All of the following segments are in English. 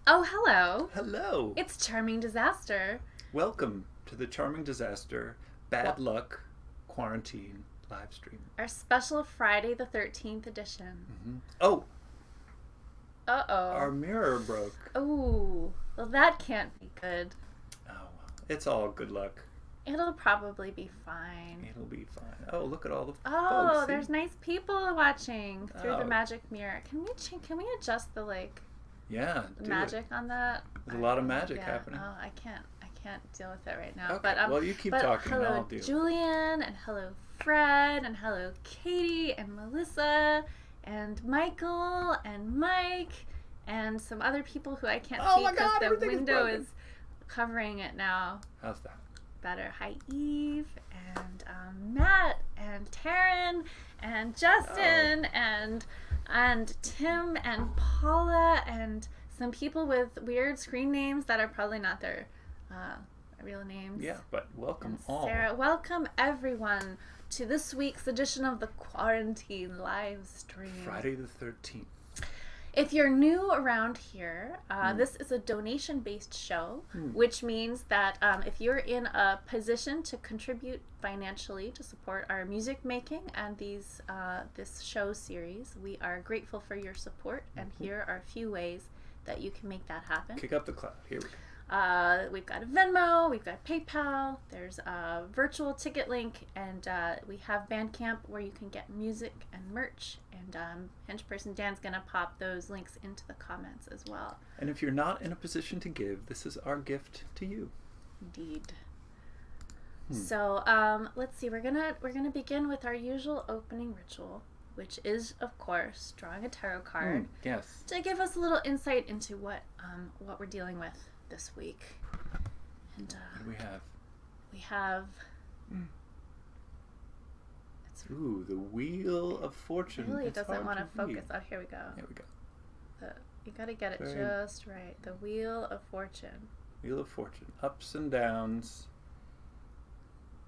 Oh, hello. Hello. It's Charming Disaster. Welcome to the Charming Disaster Bad Well, Luck Quarantine live stream. our special Friday the 13th edition. Oh, Uh-oh. our mirror broke. Oh, well, that can't be good. Oh, well. It's all good luck. It'll probably be fine. It'll be fine. Oh, look at all the Oh, folks. there's nice people watching through the Oh. magic mirror. Can we adjust the Yeah, magic on that? There's a lot of magic happening. Oh, I can't deal with it right now. Okay, well, you keep but talking and hello I'll deal. Julian, and hello Fred, and hello Katie, and Melissa, and Michael, and Mike, and some other people who I can't Oh see my because God, the everything is window broken. is covering it now. How's that? Better. Hi Eve, and Matt, and Taryn, and Justin, and Tim, and Paula, and some people with weird screen names that are probably not their real names. Yeah, but welcome And all. Sarah, welcome everyone to this week's edition of the Quarantine live stream. Friday the 13th. If you're new around here, this is a donation-based show, which means that if you're in a position to contribute financially to support our music making and this show series, we are grateful for your support, and here are a few ways that you can make that happen. Kick up the cloud. Here we go. We've got a Venmo, we've got PayPal, there's a virtual ticket link, and we have Bandcamp where you can get music and merch, and henchperson Dan's going to pop those links into the comments as well. And if you're not in a position to give, this is our gift to you. Indeed. So let's see, we're gonna begin with our usual opening ritual, which is, of course, drawing a tarot card Yes. to give us a little insight into what we're dealing with this week. And What do we have? we have Ooh, the Wheel of Fortune. really It's doesn't hard want to read. focus. Oh, here we go. There we go. You got to get it Very- just right. The Wheel of Fortune. Wheel of Fortune. Ups and downs.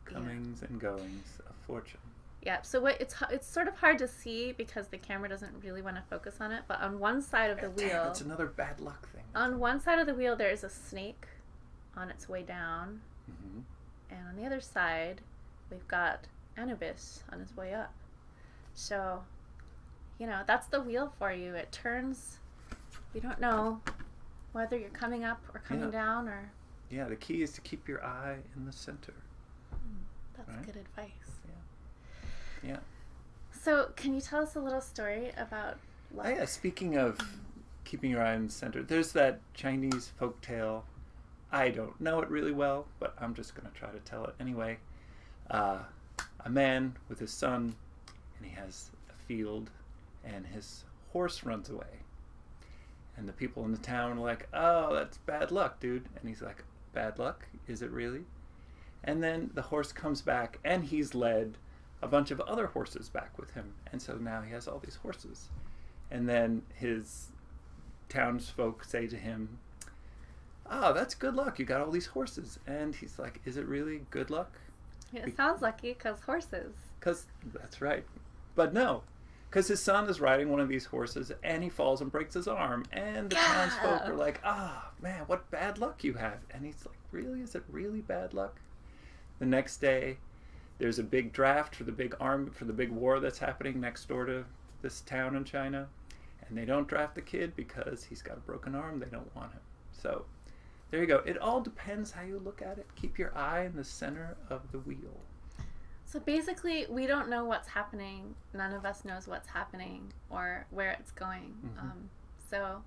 Comings and goings of fortune. Yeah. So it's sort of hard to see because the camera doesn't really want to focus on it. But on one side of the Damn, wheel, it's another bad luck thing. on one side of the wheel, there is a snake on its way down, Mm-hmm. and on the other side, we've got Anubis on his way up. So, that's the wheel for you. It turns. You don't know whether you're coming up or coming down, or Yeah, the key is to keep your eye in the center. that's Right. good advice. Yeah. So, can you tell us a little story about luck? Oh, yeah, speaking of keeping your eye in the center, there's that Chinese folk tale. I don't know it really well, but I'm just going to try to tell it anyway. A man with his son, and he has a field, and his horse runs away. And the people in the town are like, oh, that's bad luck, dude. And he's like, bad luck? Is it really? And then the horse comes back, and he's led a bunch of other horses back with him. And so now he has all these horses. And then his townsfolk say to him, oh, that's good luck. You got all these horses. And he's like, is it really good luck? It sounds lucky because horses. Because that's right. But no. Because his son is riding one of these horses and he falls and breaks his arm. And the townsfolk are like, man, what bad luck you have. And he's like, really? Is it really bad luck? The next day, there's a big draft for the big war that's happening next door to this town in China. And they don't draft the kid because he's got a broken arm. They don't want him. So there you go. It all depends how you look at it. Keep your eye in the center of the wheel. So basically, we don't know what's happening. None of us knows what's happening or where it's going. So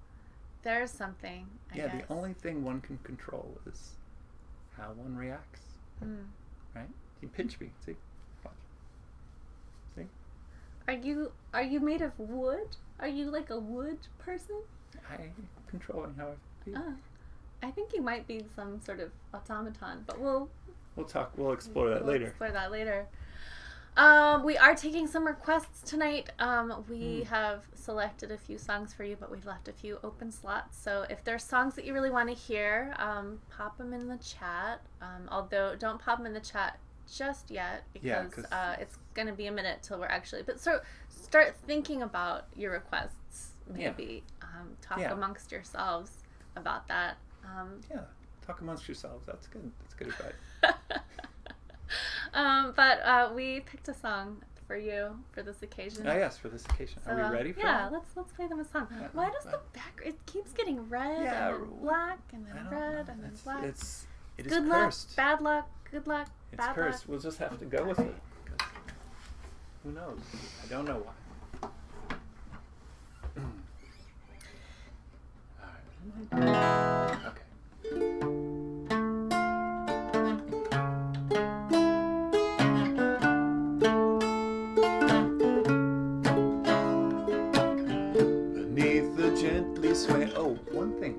there's something, I guess. The only thing one can control is how one reacts. Right? You pinch me. See? Watch. See? Are you made of wood? Are you like a wood person? I'm controlling how I feel. Oh, I think you might be some sort of automaton, but we'll We'll explore that later. Explore that later. We are taking some requests tonight. We have selected a few songs for you, but we've left a few open slots. So if there's songs that you really want to hear, pop them in the chat. Although don't pop them in the chat just yet because it's going to be a minute till we're actually. But so start thinking about your requests. Maybe talk amongst yourselves about that. Yeah, talk amongst yourselves. That's good. That's good advice. But we picked a song for you for this occasion. Oh yes, for this occasion. So, Are we ready for yeah, it? let's play them a song. Why does the back it keeps getting red and then black and then red and then black? It is good luck, cursed. bad luck, good luck, It's bad cursed. luck. We'll just have to go with it. 'Cause who knows? I don't know why. All right. Okay. Gently sway. Oh, one thing.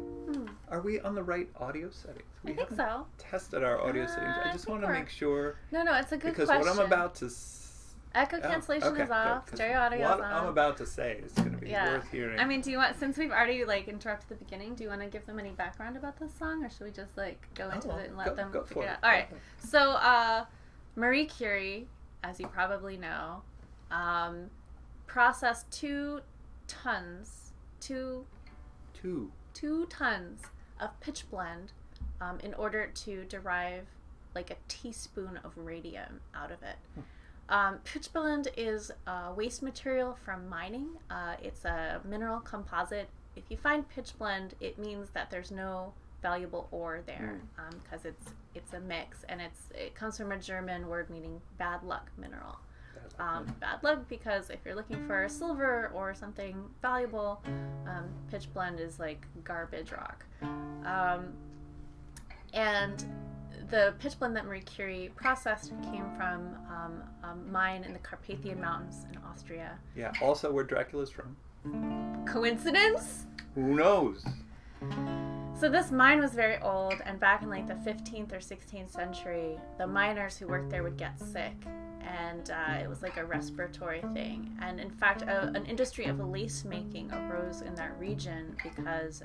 Are we on the right audio settings? I think so. Tested our audio settings. I just want to make sure. No, it's a good because question. What I'm about to. Echo cancellation is off. Good, stereo audio is on. What I'm about to say is going to be worth hearing. I mean, do you want, since we've already interrupted the beginning, do you want to give them any background about this song, or should we just go into it and let them figure it out? All right. So Marie Curie, as you probably know, processed 2 tons of pitch blend in order to derive a teaspoon of radium out of it. Pitch blende is waste material from mining. It's a mineral composite. If you find pitch blende, it means that there's no valuable ore there, because it's a mix, and it comes from a German word meaning bad luck mineral. Bad luck because if you're looking for silver or something valuable, pitch blende is like garbage rock. And the pitch blende that Marie Curie processed came from a mine in the Carpathian Mountains in Austria. Yeah, also where Dracula's from. Coincidence? Who knows? So this mine was very old, and back in the 15th or 16th century, the miners who worked there would get sick, and it was a respiratory thing. And in fact, an industry of lace making arose in that region because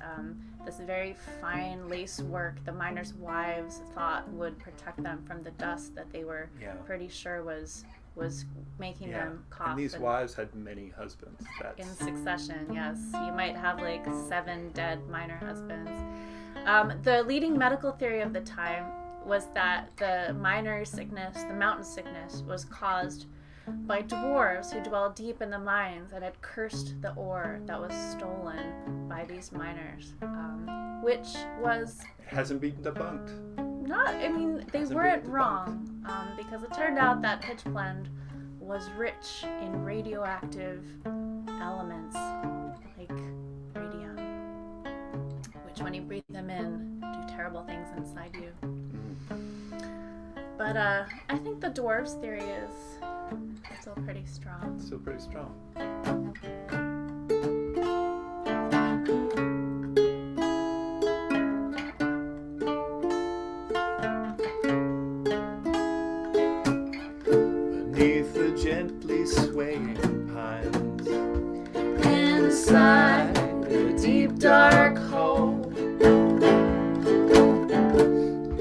this very fine lace work the miners' wives thought would protect them from the dust that they were pretty sure was making them cough. And these wives had many husbands. In succession, yes. You might have 7 dead miner husbands. The leading medical theory of the time was that the miner sickness, the mountain sickness, was caused by dwarves who dwelled deep in the mines and had cursed the ore that was stolen by these miners, which was... It hasn't been debunked. They weren't wrong, because it turned out that pitch blende was rich in radioactive elements like radium, which when you breathe them in do terrible things inside you. But I think the dwarves theory is still pretty strong. Still pretty strong. Beneath the gently swaying pines, inside a deep dark hole,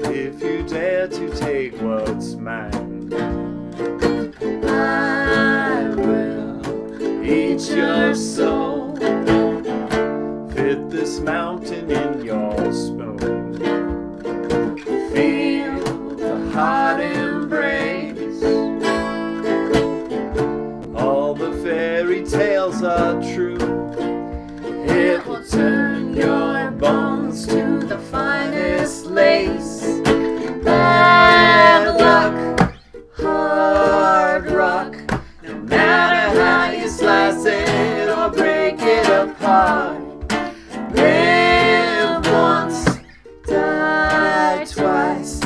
if you dare to take what's mine, I will eat your soul. Fit this mountain in your spoon. Feel the hot embrace. All the fairy tales are true. It will turn your bones to the finest lace. Bad luck, hard rock, no matter how you slice it or break it apart. Live once, die twice.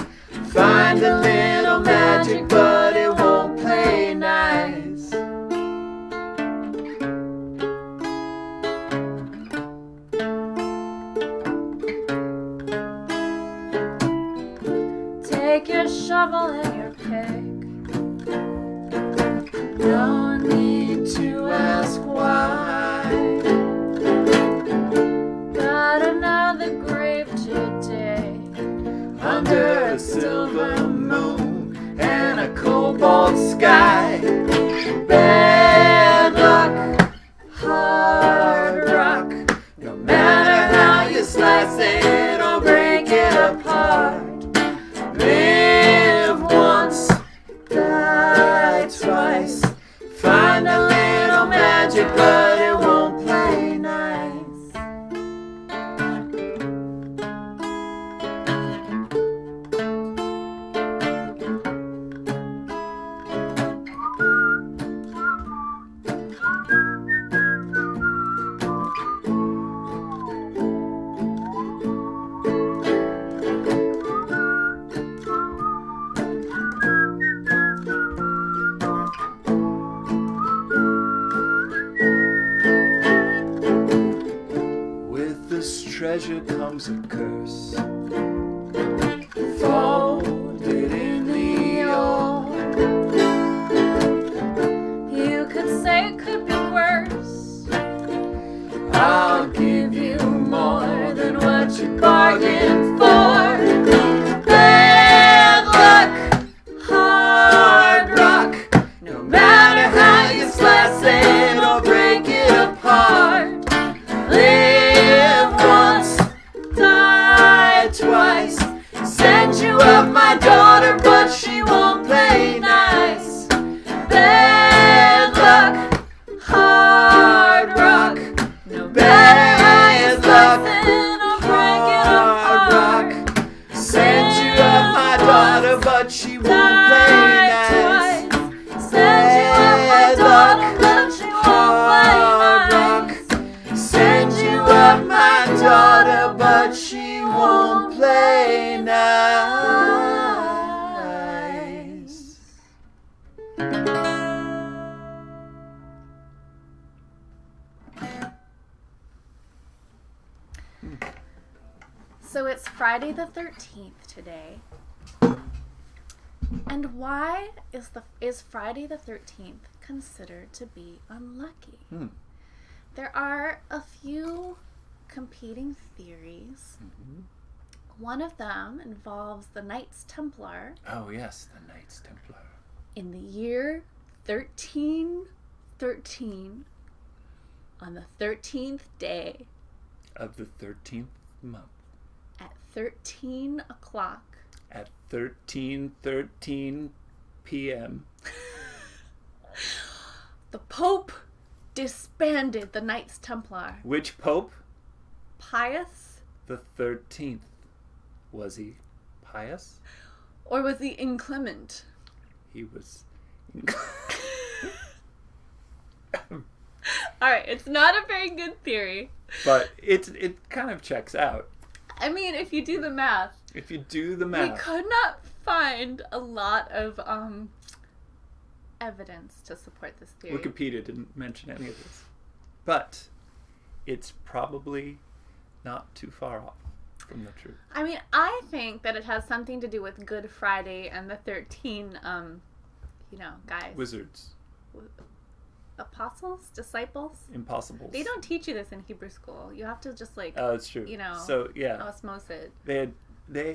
Find a little magic, but it won't play nice. Take your shovel and your pick. No need to ask why. Got another grave to dig under a silver moon and a cobalt sky. Bad luck, hard rock, no matter how you slice it magic, but it won't play nice. With this treasure comes a curse, folded in the old. You could say it could be worse. I'll give you more than what you bargained for. Bad luck, hard rock, no matter how you slice it or break it apart. Live once, die twice. Send you up my daughter, but she won't play nice. Bad luck, hard rock, no matter how you slice it or break it apart. Send you up my daughter, but she won't play nice. Send you up my daughter, but she won't play nice. Send you up my daughter, but she won't play nice. So it's Friday the 13th today. And why is Friday the 13th considered to be unlucky? There are a few competing theories. One of them involves the Knights Templar Oh yes, the Knights Templar. in the year 1313 on the 13th day Of the 13th month at 13 o'clock. at 13:13 p.m. The Pope disbanded the Knights Templar. Which Pope? Pious? The 13th. Was he pious? Or was he inclement? He was. Alright, it's not a very good theory. But it kind of checks out. I mean, if you do the math, If you do the we math. could not find a lot of evidence to support this theory. Wikipedia didn't mention any of this. But it's probably not too far off from the truth. I mean, I think that it has something to do with Good Friday and the 13, guys. Wizards. Apostles? Disciples? Impossibles. They don't teach you this in Hebrew school. You have to just, Oh, that's true. So, yeah. osmose it.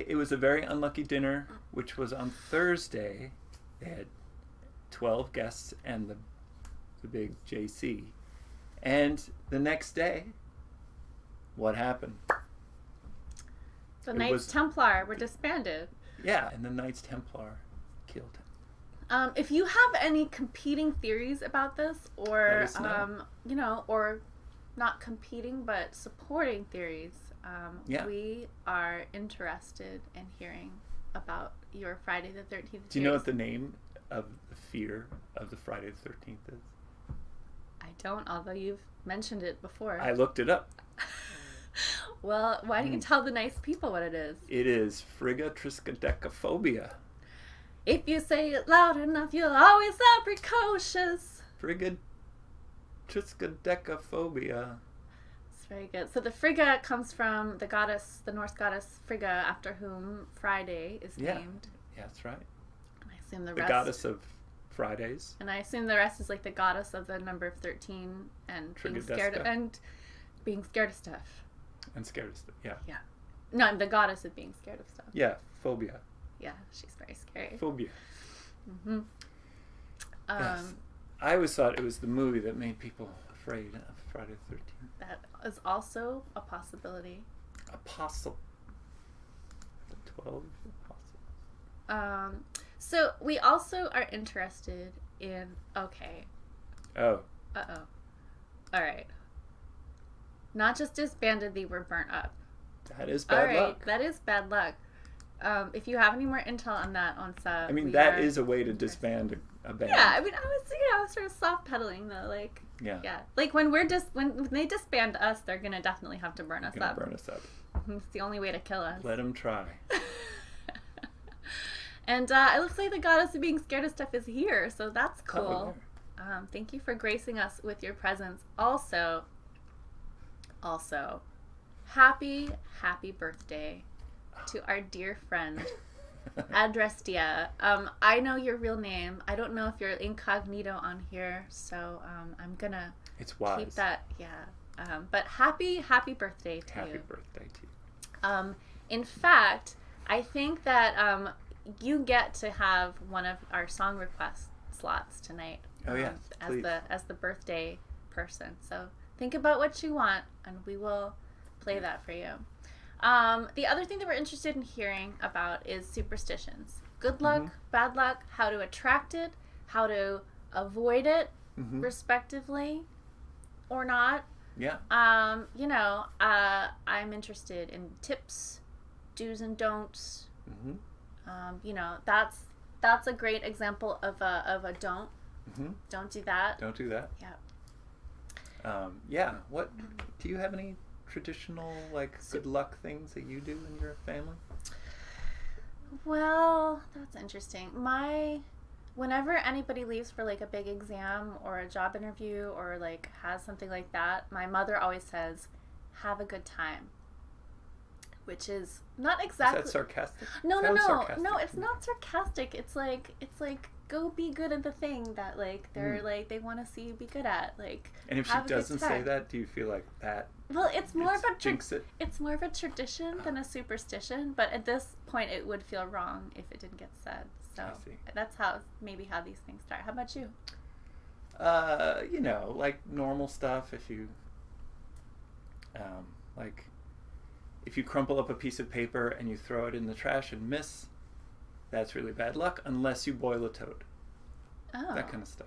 It was a very unlucky dinner, which was on Thursday. They had 12 guests and the big JC. And the next day, what happened? The Knights Templar were disbanded. Yeah, and the Knights Templar killed him. If you have any competing theories about this, or Let us know. or not competing but supporting theories, we are interested in hearing about your Friday the 13th. Do you know what the name of the fear of the Friday the 13th is? I don't, although you've mentioned it before. I looked it up. Well, why don't you tell the nice people what it is? It is frigatriskaidekaphobia. If you say it loud enough, you'll always sound precocious. Frigatriskaidekaphobia. It's very good. So the Frigga comes from the Norse goddess Frigga, after whom Friday is named. Yeah, that's right. And I assume the The rest. goddess of Fridays. And I assume the rest is like the goddess of the number of 13 and being scared of, stuff. And scared of stuff. Yeah. Yeah. No, I'm the goddess of being scared of stuff. Yeah, phobia. Yeah, she's very scary. Phobia. Mm-hmm. Yes. I always thought it was the movie that made people afraid of Friday the 13th. That is also a possibility. Apostle. The 12 apostles. So we also are interested in, okay. Oh. Uh-oh. All right. Not just disbanded, they were burnt up. That is All bad right, luck. that is bad luck. If you have any more intel on that, on sub, I mean, that is a way to disband a band. Yeah, I mean, I was sort of soft pedaling though, like. Yeah. Like when when they disband us, they're gonna definitely have to burn us up. Burn us up. It's the only way to kill us. Let them try. And it looks like the goddess of being scared of stuff is here, so that's cool. Oh, Thank you for gracing us with your presence. Also, happy birthday to our dear friend Adrestia. I know your real name. I don't know if you're incognito on here, so I'm gonna keep that. Yeah. But happy birthday to you. Happy birthday to you. In fact, I think that you get to have one of our song request slots tonight. Oh yeah, as the birthday person. So think about what you want, and we will play that for you. The other thing that we're interested in hearing about is superstitions. Good luck, bad luck, how to attract it, how to avoid it, respectively, or not. Yeah. I'm interested in tips, do's and don'ts. That's a great example of a don't. Don't do that. Don't do that. Yeah. What do you have any traditional good luck things that you do in your family? Well, that's interesting. Whenever anybody leaves for a big exam or a job interview or has something like that, my mother always says, "Have a good time," which is not exactly. Is that sarcastic? No, it's not sarcastic. It's like go be good at the thing that they're they want to see you be good at. And if she doesn't say that, do you feel like that? Well, it's more of a jinx it. It's more of a tradition than a superstition. But at this point, it would feel wrong if it didn't get said. So that's how these things start. How about you? Normal stuff. If you if you crumple up a piece of paper and you throw it in the trash and miss, that's really bad luck, unless you boil a toad. Oh. That kind of stuff.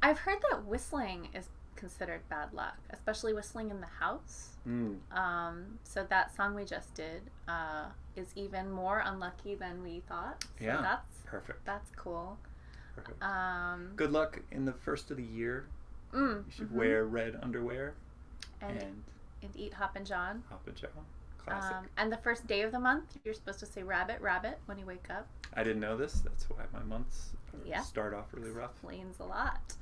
I've heard that whistling is considered bad luck, especially whistling in the house. So that song we just did is even more unlucky than we thought. So that's perfect. That's cool. Perfect. Good luck in the first of the year. You should wear red underwear and eat Hop and John. Hop and John. Classic. And the first day of the month, you're supposed to say rabbit, rabbit when you wake up. I didn't know this. That's why my months start off really rough. Explains a lot.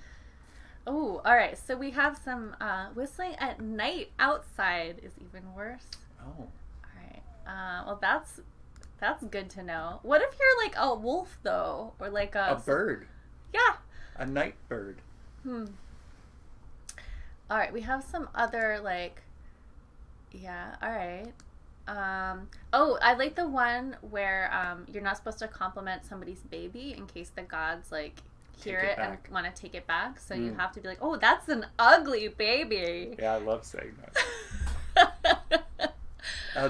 Oh, all right. So we have some whistling at night outside is even worse. Oh. All right. Well, that's good to know. What if you're a wolf though, or a bird? Yeah. A night bird. All right. We have some other Yeah. All right. I like the one where you're not supposed to compliment somebody's baby in case the gods hear it and want to take it back. So you have to be "Oh, that's an ugly baby." Yeah, I love saying that.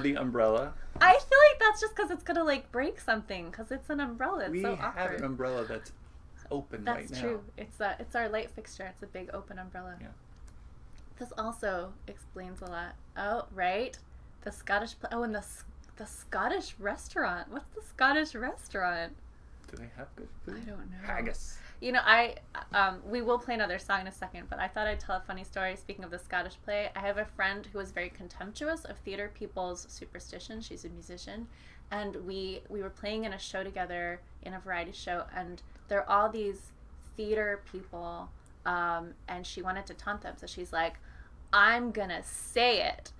The umbrella. I feel like that's just because it's gonna break something because it's an umbrella. It's so awkward. We have an umbrella that's open right now. That's true. It's our light fixture. It's a big open umbrella. Yeah. This also explains a lot. Oh, right. The Scottish and the Scottish restaurant. What's the Scottish restaurant? Do they have good food? I don't know. Haggis. We will play another song in a second, but I thought I'd tell a funny story. Speaking of the Scottish play, I have a friend who was very contemptuous of theater people's superstition. She's a musician, and we were playing in a show together in a variety show, and there are all these theater people, and she wanted to taunt them, so she's like, "I'm gonna say it.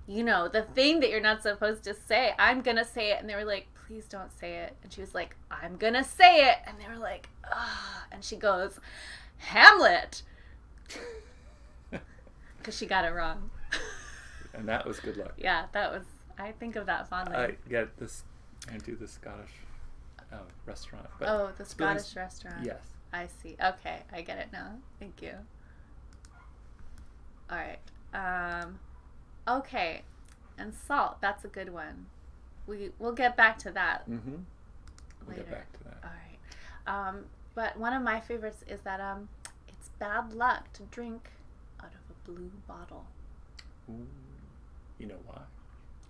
The thing that you're not supposed to say, I'm gonna say it." And they were like, "Please don't say it." And she was like, "I'm gonna say it." And they were like, "Ugh." And she goes, "Hamlet." Because she got it wrong. And that was good luck. Yeah, I think of that fondly. I do the Scottish restaurant. But the Scottish restaurant. Yes. I see. Okay, I get it now. Thank you. All right. Okay, and salt. That's a good one. We'll get back to that We'll later. get back to that. All right. But one of my favorites is that it's bad luck to drink out of a blue bottle. Ooh. You know why?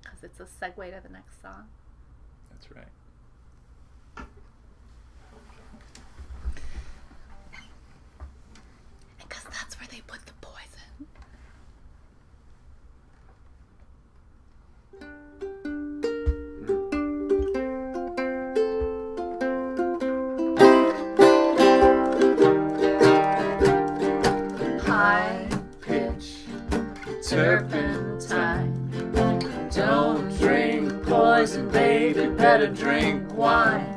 Because it's a segue to the next song. That's right. Because that's where they put the poison. High pitch turpentine. Don't drink poison, baby, better drink wine.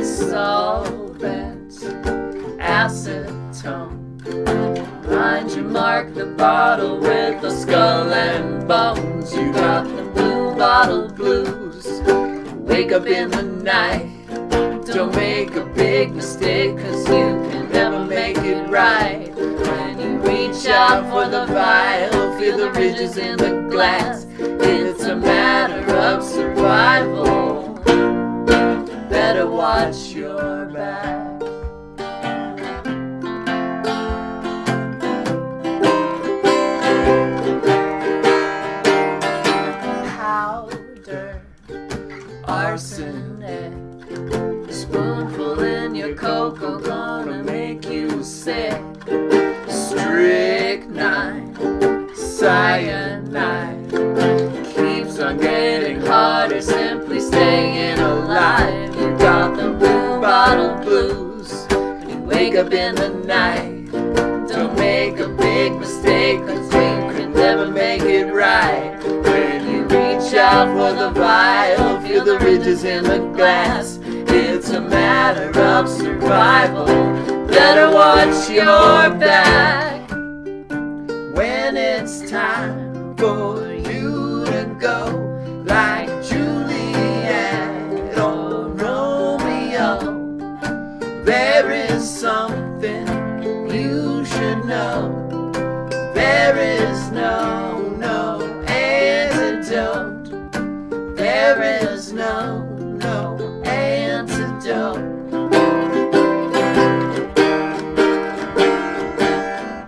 Solvent, acetone. Mind you mark the bottle with the skull and bones. You got the blue bottle blues. Wake up in the night. Don't make a big mistake, 'cause you can never make it right. When you reach out for the vial, feel the ridges in the glass. It's a matter of survival. Better watch your back. Powder, arsenic, spoonful in your cocoa, gonna make you sick. Strychnine, cyanide, keeps on getting harder, simply staying alive. You got the blue bottle blues. When you wake up in the night, don't make a big mistake, 'cause you can never make it right. When you reach out for the vial, feel the ridges in the glass. It's a matter of survival. Better watch your back. When it's time for you to go, like Juliet or Romeo, there is something you should know. There is no antidote. There is no antidote.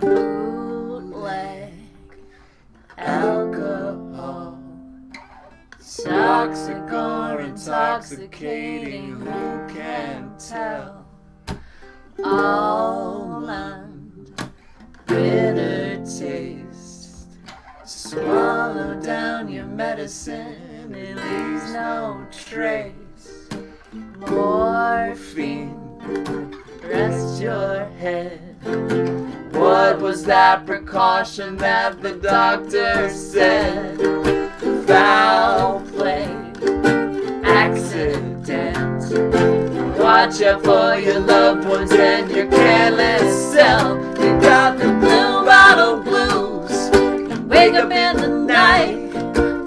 Bootleg alcohol, toxic or intoxicating, who can tell? Almond, bitter taste. Swallow down your medicine, it leaves no trace. Morphine, rest your head. What was that precaution that the doctor said? Foul play, accident. Watch out for your loved ones and your careless self. You got the blue bottle blues. Wake up in the night.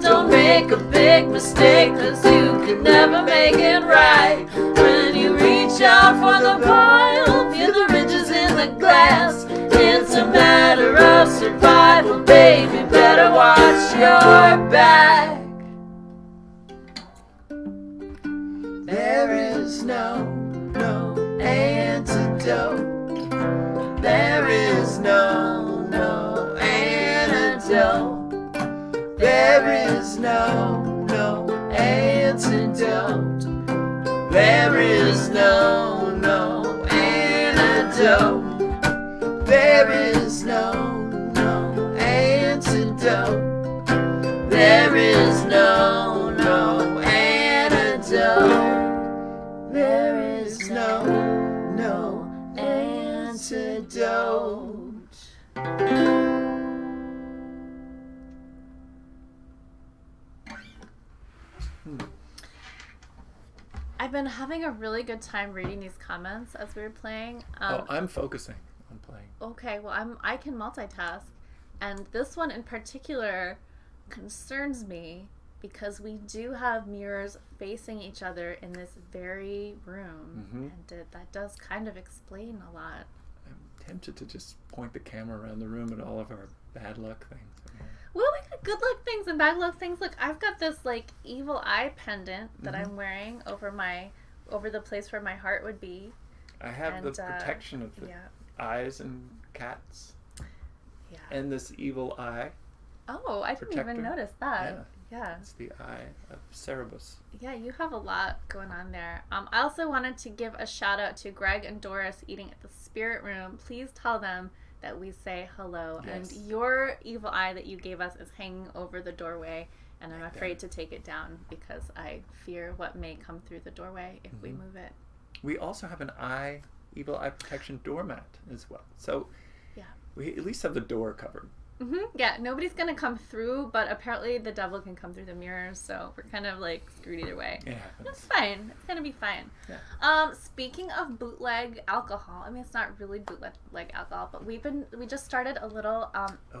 Don't make a big mistake, 'cause you can never make it right. When you reach out for the vial, feel the ridges in the glass. It's a matter of survival, baby, better watch your back. There is no antidote. There is no antidote. There is no antidote. There is no antidote. There is no antidote. There is no antidote. There is no antidote. I've been having a really good time reading these comments as we were playing. I'm focusing on playing. Okay, well, I can multitask, and this one in particular concerns me because we do have mirrors facing each other in this very room, and that does kind of explain a lot. I'm tempted to just point the camera around the room at all of our bad luck things. Well, we got good luck things and bad luck things. Look, I've got this like evil eye pendant that I'm wearing over the place where my heart would be. I have the protection of the eyes and cats. Yeah. And this evil eye. Oh, I didn't Protector. even notice that. Yeah. It's the eye of Cerebus. Yeah, you have a lot going on there. I also wanted to give a shout out to Greg and Doris eating at the Spirit Room. Please tell them that we say hello. Yes. And your evil eye that you gave us is hanging over the doorway, and I'm afraid to take it down because I fear what may come through the doorway if we move it. We also have an evil eye protection doormat as well. So yeah, we at least have the door covered. Yeah, nobody's gonna come through, but apparently the devil can come through the mirrors, so we're kind of like screwed either way. It happens. It's fine. It's gonna be fine. Yeah. Speaking of bootleg alcohol, I mean it's not really bootleg alcohol, but we just started a little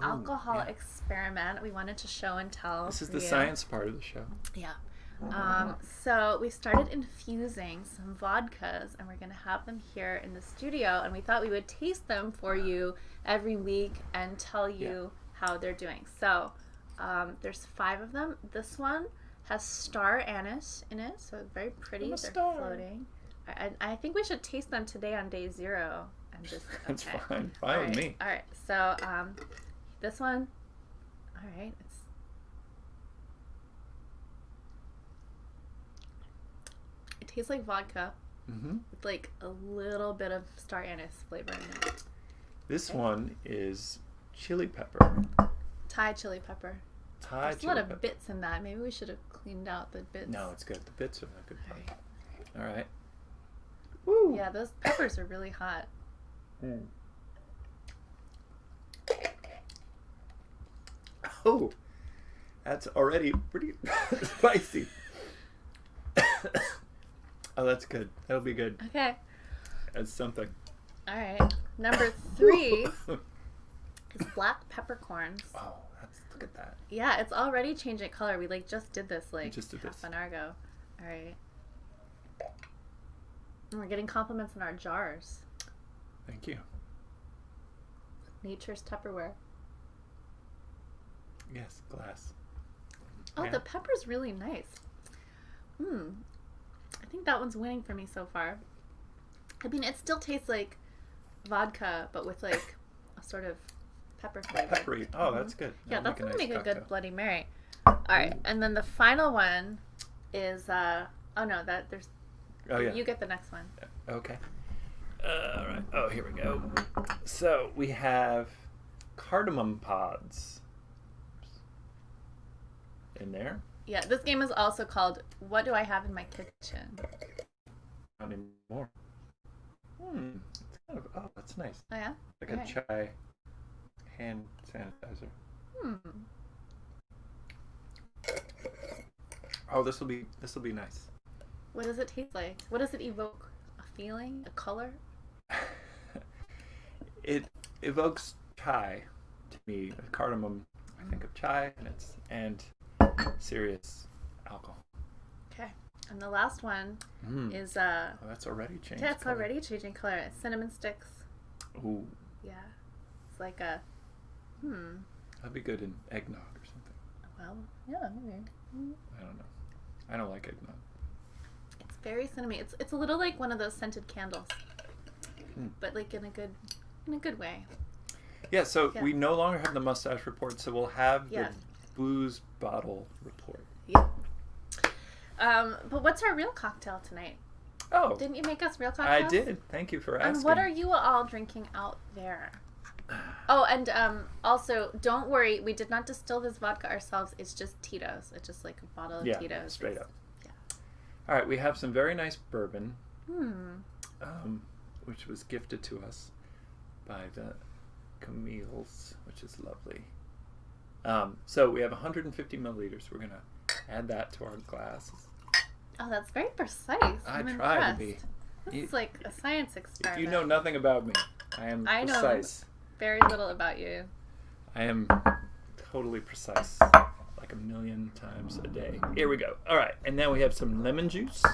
alcohol experiment. We wanted to show and tell. This is the science part of the show. Yeah. So we started infusing some vodkas, and we're going to have them here in the studio, and we thought we would taste them for you every week and tell you how they're doing. So there's 5 of them. This one has star anise in it, so it's very pretty. They're floating. I think we should taste them today on day 0. That's fine with me. All right, so this one, all right, it tastes like vodka with like a little bit of star anise flavor in it. This one is chili pepper. Thai chili pepper. There's a lot of bits in that. Maybe we should have cleaned out the bits. No, it's good. The bits are not good. All right. Woo. Yeah, those peppers are really hot. Oh, that's already pretty spicy. Oh, that's good. That'll be good. Okay. That's something. All right. Number 3 is black peppercorns. Oh, look at that. Yeah, it's already changing color. We just did this half an hour ago. All right. And we're getting compliments on our jars. Thank you. Nature's Tupperware. Yes, glass. Oh, the pepper's really nice. I think that one's winning for me so far. I mean, it still tastes like vodka, but with like a sort of pepper flavor. Peppery. Oh, that's good. Yeah, that's going to make a good Bloody Mary. All right, and then the final one is, you get the next one. Okay. All right. Oh, here we go. So we have cardamom pods in there. Yeah, this game is also called What Do I Have in My Kitchen? Not anymore. It's kind of, that's nice. Oh, yeah? Like a chai hand sanitizer. Oh, this will be nice. What does it taste like? What does it evoke? A feeling? A color? It evokes chai to me. Cardamom, I think of chai, and serious alcohol. Okay. And the last one is that's already changed. Yeah, it's already changing color. It's cinnamon sticks. Ooh. Yeah. It's like a That'd be good in eggnog or something. Well, yeah, maybe. I don't know. I don't like eggnog. It's very cinnamony. It's a little like one of those scented candles. But like in a good way. Yeah, so we no longer have the mustache report, so we'll have the booze bottle report. Yeah. But what's our real cocktail tonight? Oh. Didn't you make us real cocktails? I did. Thank you for asking. And what are you all drinking out there? Oh, and also, don't worry. We did not distill this vodka ourselves. It's just Tito's. It's just like a bottle of Tito's. Straight up. Yeah. All right, we have some very nice bourbon, which was gifted to us by the Camille's, which is lovely. So we have 150 milliliters. We're going to add that to our glasses. Oh, that's very precise. I I'm try impressed. to be. This is like a science experiment. If you know nothing about me, I am precise. Know very little about you. I am totally precise, like a million times a day. Here we go. All right, and now we have some lemon juice.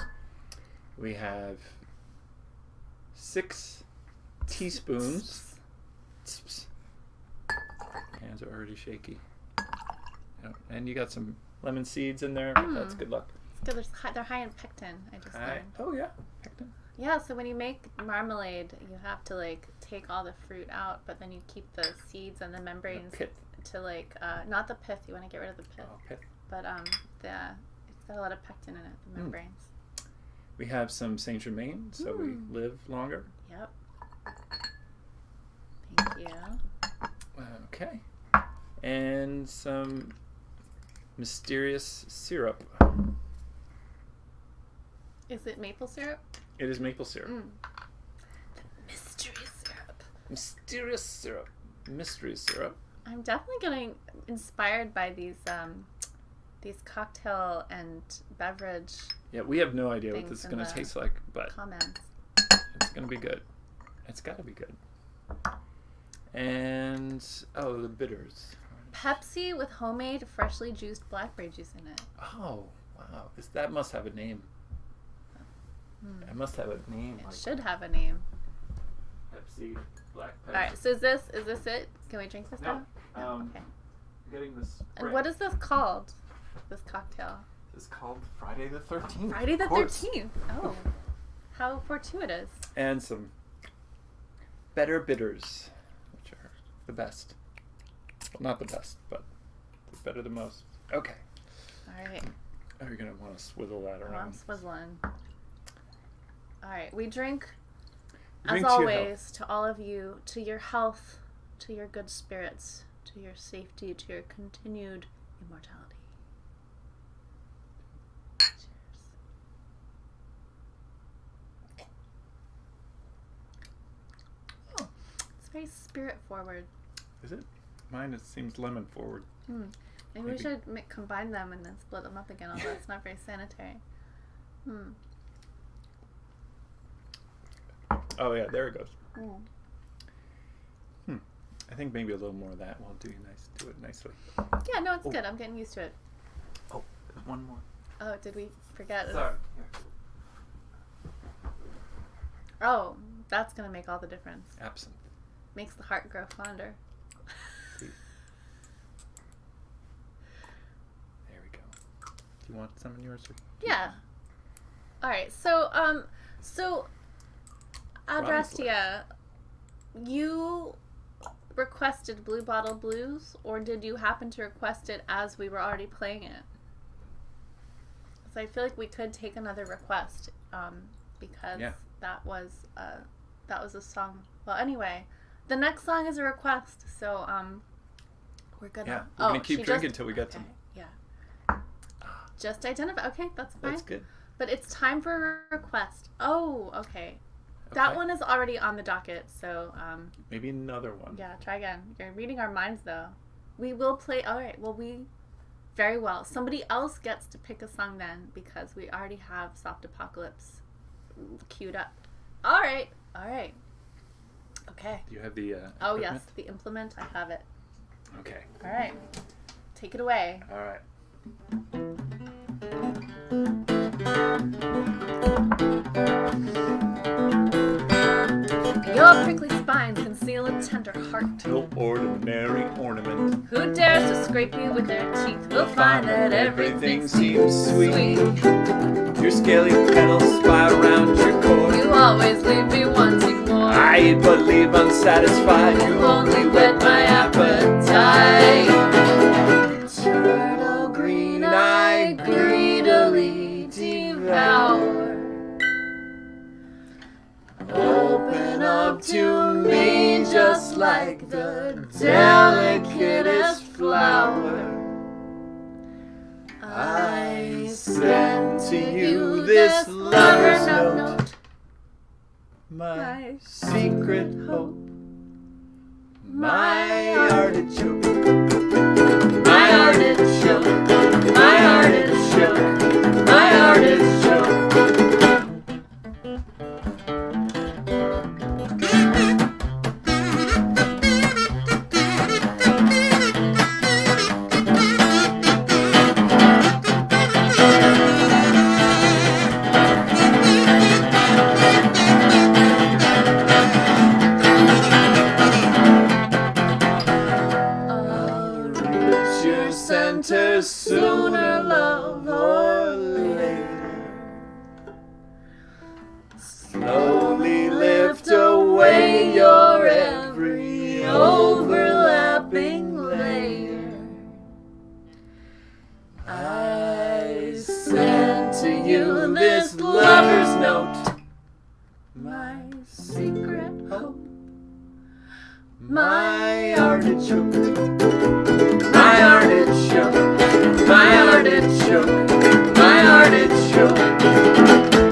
We have 6 teaspoons. Hands are already shaky. And you got some lemon seeds in there. That's good luck. It's good. They're high in pectin. I just learned. Oh yeah, pectin. Yeah, so when you make marmalade, you have to like take all the fruit out, but then you keep the seeds and the membranes The pith. to like not the pith. You want to get rid of the pith, Oh, pith. but it's got a lot of pectin in it. The membranes. We have some Saint Germain, so we live longer. Yep. Thank you. Okay. And some mysterious syrup. Is it maple syrup? It is maple syrup. The mystery syrup. Mysterious syrup. Mystery syrup. I'm definitely getting inspired by these cocktail and beverage Yeah, we have no idea what things this is in going to the taste like, but comments. it's going to be good. It's got to be good. And, the bitters. Pepsi with homemade freshly juiced blackberry juice in it. Oh, wow. That must have a name. It must have a name. It should have a name. Pepsi, black Pepsi. All right, so is this it? Can we drink this No. now? Okay. Getting this. And what is this called? This cocktail? This is called Friday the 13th. Friday the of course. 13th. Oh, how fortuitous. And some better bitters, which are the best. Well, not the best, but they're better than most. Okay. All right. Are you going to want to swizzle that Oh, I'm around? swizzling. All right, we drink, Drink as to your always, to all of you, to your health, to your good spirits, to your safety, to your continued immortality. Cheers. Oh, it's very spirit forward. Is it? Mine seems lemon forward. Maybe we should combine them and then split them up again, although it's not very sanitary. Oh, yeah, there it goes. Mm. I think maybe a little more of that will do it nicely. Yeah, no, it's good. I'm getting used to it. Oh, there's one more. Oh, did we forget? Sorry. Oh, that's going to make all the difference. Absinthe. Makes the heart grow fonder. See. There we go. Do you want some in yours? Yeah. All right. So Adrastia, you requested Blue Bottle Blues, or did you happen to request it as we were already playing it? So I feel like we could take another request, because that was a song. Well, anyway, the next song is a request, so we're gonna we're gonna keep drinking until we get some. Yeah. Just identify. Okay, that's fine. That's good. But it's time for a request. Oh, okay. That one is already on the docket, so maybe another one. yeah, try again. You're reading our minds, though. We will play. All right. Well, very well. Somebody else gets to pick a song then, because we already have Soft Apocalypse queued up. All right. Okay. Do you have the? Oh equipment? yes, the implement. I have it. Okay. All right. Take it away. All right. Your prickly spines conceal a tender heart. No ordinary ornament. Who dares to scrape you with their teeth will find that everything seems sweet. Your scaly petals fly around your core. You always leave me wanting more. I eat but leave unsatisfied. You only whet my appetite. Turtle green I greedily devour. Open up to me just like the delicatest flower. I send to you this lover's note, my secret hope, my artichoke, my artichoke, my artichoke, my artichoke. My artichoke. My artichoke. My artichoke. My artichoke.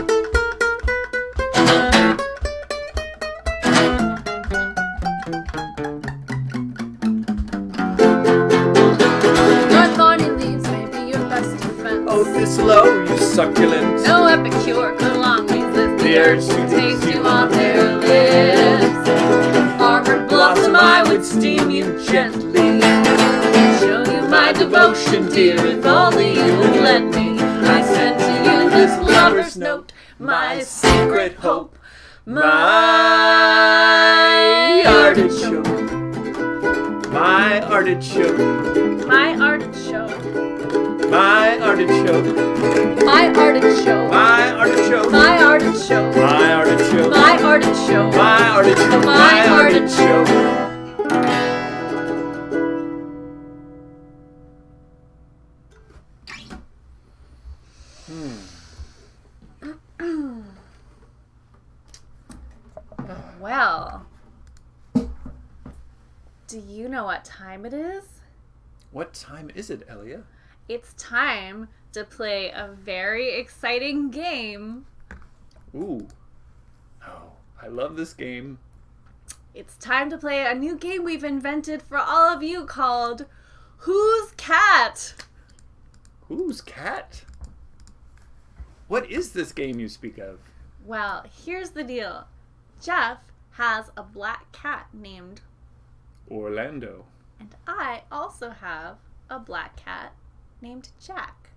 Your thorny leaves may be your best defense. Oh, this low, you succulent. No epicure could long resist The urge to taste you on their lips. Armored blossom, I would steam you gently. Show you my devotion, dear, if only you would let me. I send to you this lover's note, my secret hope, My artichoke. My artichoke. my artichoke, My artichoke. my artichoke, My artichoke. my artichoke, My artichoke. my artichoke, My artichoke. My My artichoke. Well, do you know what time it is? What time is it, Elia? It's time to play a very exciting game. Ooh. Oh, I love this game. It's time to play a new game we've invented for all of you called Whose Cat? Whose cat? What is this game you speak of? Well, here's the deal. Jeff has a black cat named, Orlando. and I also have a black cat named Jack.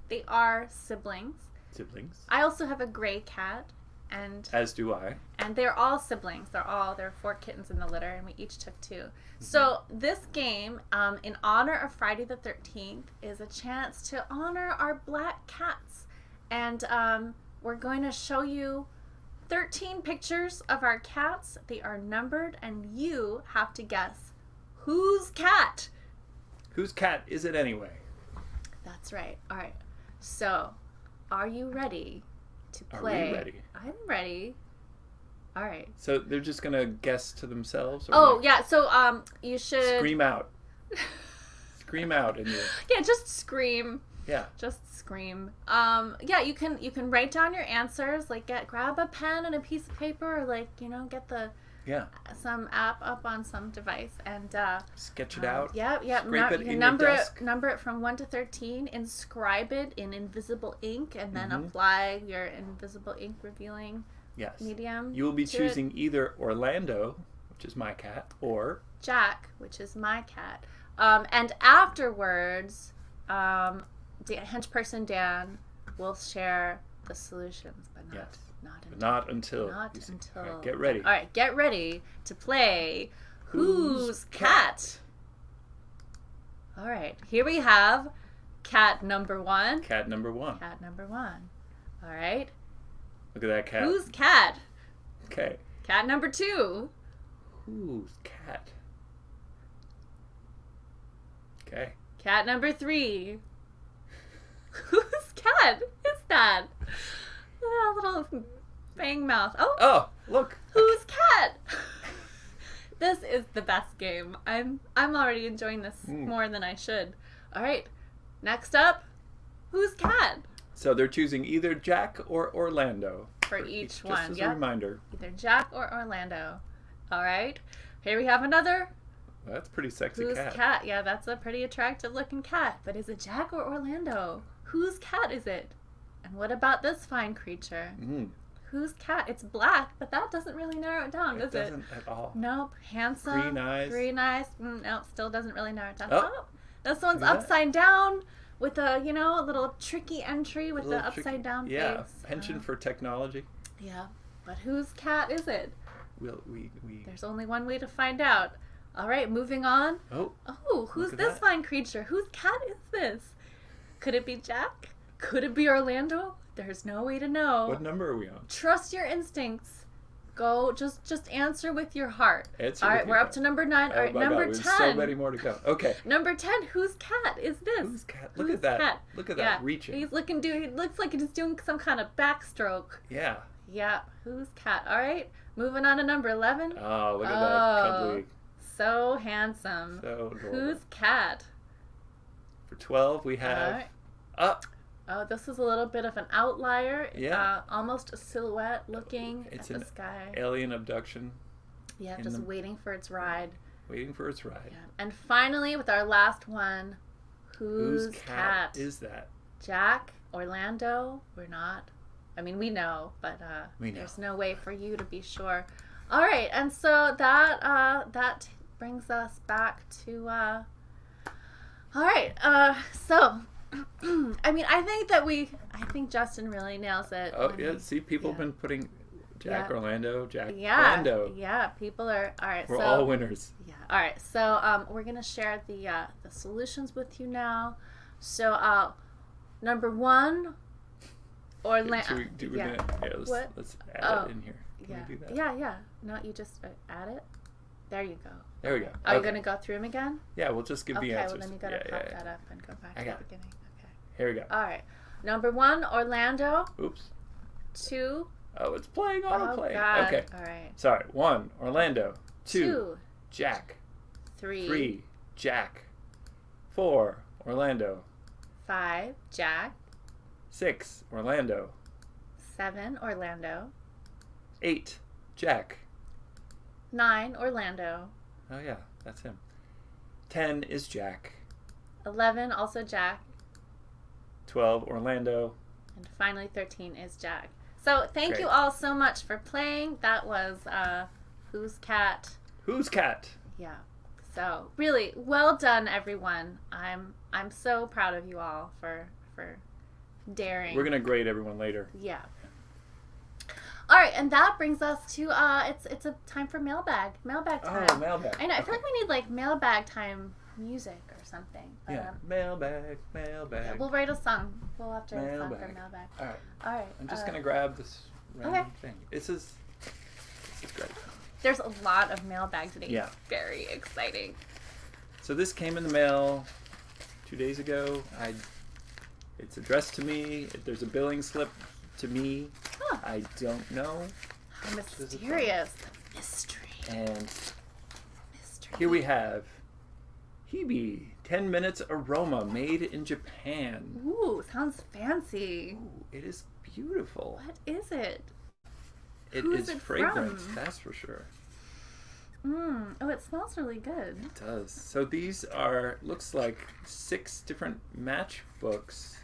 They are siblings. Siblings. I also have a gray cat, and As do I. they're all siblings. There are 4 kittens in the litter, and we each took 2. So this game, in honor of Friday the 13th, is a chance to honor our black cats. And we're going to show you 13 pictures of our cats. They are numbered, and you have to guess whose cat. Whose cat is it anyway? That's right. All right. So, are you ready to play? Are we ready? I'm ready. All right. So they're just gonna guess to themselves? Or Oh, like yeah. So, you should scream out. Scream out in your... Yeah, just scream. Yeah. Just scream. Yeah, you can write down your answers. Like, grab a pen and a piece of paper, or like, get Yeah. some app up on some device and Sketch it out. Yeah. Scrape it You can in number your it. desk. Number it from 1 to 13. Inscribe it in invisible ink, and then Mhm. apply your invisible ink revealing Yes. medium. You will be to it. choosing either Orlando, which is my cat, or Jack, which is my cat. And afterwards, henchperson Dan will share the solutions, but not Yes. not but until. not until. Not you see. until. All right, get ready. All right, get ready to play Whose Cat? All right, here we have cat number 1. Cat number 1. Cat number 1. All right. Look at that cat. Whose cat? Okay. Cat number 2. Whose cat? Okay. Cat number 3. Whose cat is that? A little bang mouth. Oh, Oh, look. whose cat? This is the best game. I'm already enjoying this more than I should. All right. Next up, whose cat? So they're choosing either Jack or Orlando. For each Just one. as a Yep. reminder. Either Jack or Orlando. All right. Here we have another. That's a pretty sexy Whose cat. cat? Yeah, that's a pretty attractive looking cat. But is it Jack or Orlando? Whose cat is it? And what about this fine creature? Mm. Whose cat? It's black, but that doesn't really narrow it down, does It it? doesn't at all. Nope. Handsome. Green eyes. Green eyes. Nope. Still doesn't really narrow it down. Oh. Oh, this one's Look at that. upside down with a, a little tricky entry with A the little tricky- upside down Yeah, face. penchant for technology. Yeah. But whose cat is it? We There's only one way to find out. All right, moving on. Oh, Oh, who's at this that. fine creature? Whose cat is this? Could it be Jack? Could it be Orlando? There's no way to know. what number are we on? Trust your instincts. Go, just answer with your heart. Answer All with right, your we're heart. up to number 9. All right, my number God, there's 10. so many more to go. Okay. Number 10, whose cat is this? Whose cat? Look Whose at that. cat? Look at Yeah, that reaching. he looks like he's doing some kind of backstroke. Yeah. Yeah. Whose cat? All right. Moving on to number 11. Oh, look at that cuddly. So handsome. So adorable. Whose cat? For 12, we have... Oh, this is a little bit of an outlier. Yeah. Almost a silhouette looking It's at an the sky. alien abduction. Yeah, just waiting for its ride. Waiting for its ride. Yeah. And finally, with our last one, whose cat is that? Jack? Orlando? We're not. I mean, we know, but there's no way for you to be sure. All right, and so that brings us back to... All right, so... I mean, I think Justin really nails it. Oh, yeah, see, people have been putting Jack Orlando, Orlando. Yeah, people are... All right, We're all winners. Yeah, all right, so we're going to share the solutions with you now. So, number 1, Orlando... Let's add it in here. Can we do that? Yeah. No, you just add it. There you go. There we go. Are you going to go through them again? Yeah, we'll just give the answers. Okay, well, then you got to pop that up and go back to the beginning. Okay. Here we go. All right. Number 1, Orlando. Oops. 2. Oh, it's playing autoplay. God. Okay. All right. Sorry. 1, Orlando. 2, Jack. 3, Jack. 4, Orlando. 5, Jack. 6, Orlando. 7, Orlando. 8, Jack. 9, Orlando. Oh, yeah, that's him. 10 is Jack. 11, also Jack. 12, Orlando. And finally, 13 is Jack. So thank you all so much for playing. That was Whose Cat? Whose Cat? Yeah. So really, well done, everyone. I'm so proud of you all for daring. We're gonna grade everyone later. Yeah. All right, and that brings us to it's a time for mailbag time. Oh, mailbag. I know. I feel like we need like mailbag time music or something. But, yeah, mailbag. Yeah, we'll write a song. We'll have to write a song for mailbag. All right. I'm just gonna grab this random thing. This is great. There's a lot of mailbag today. Yeah. It's very exciting. So this came in the mail 2 days ago. It's addressed to me. There's a billing slip to me. Huh. I don't know. How mysterious. The mystery. And here we have Hebe 10 Minutes Aroma made in Japan. Ooh, sounds fancy. Ooh, it is beautiful. What is it? It is fragrant, that's for sure. Oh, it smells really good. It does. So these are, looks like 6 different matchbooks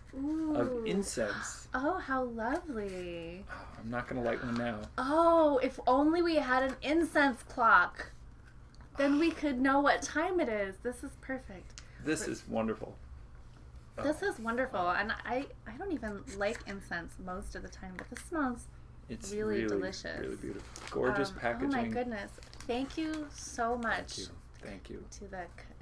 of incense. Oh, how lovely. Oh, I'm not going to light one now. Oh, if only we had an incense clock. Then we could know what time it is. This is perfect. This is wonderful. This is wonderful. And I don't even like incense most of the time, but this smells really delicious. Really beautiful. Gorgeous packaging. Oh my goodness. Thank you so much. Thank you.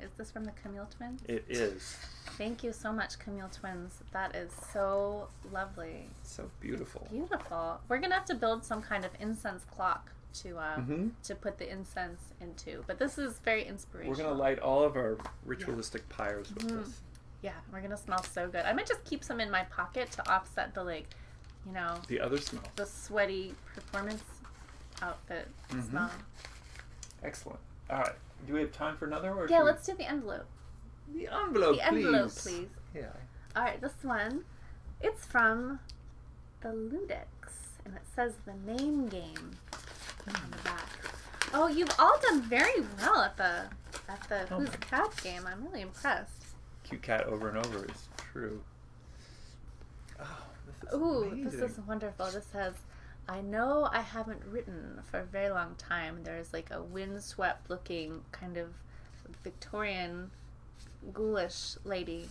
Is this from the Camille twins? It is. Thank you so much, Camille twins. That is so lovely. So beautiful. Beautiful. We're going to have to build some kind of incense clock to put the incense into. But this is very inspirational. We're going to light all of our ritualistic pyres with this. Yeah, we're going to smell so good. I might just keep some in my pocket to offset the, the other smell. The sweaty performance outfit smell. Excellent. All right. Do we have time for another? Or yeah, let's do the envelope. The envelope, please. The envelope, please. Yeah. All right, this one, it's from the Ludix, and it says the name game on the back. Oh, you've all done very well at the Who's Cat game. I'm really impressed. Cute cat over and over is true. Oh, this is amazing. This is wonderful. This says, I know I haven't written for a very long time. There's like a windswept looking kind of Victorian ghoulish lady.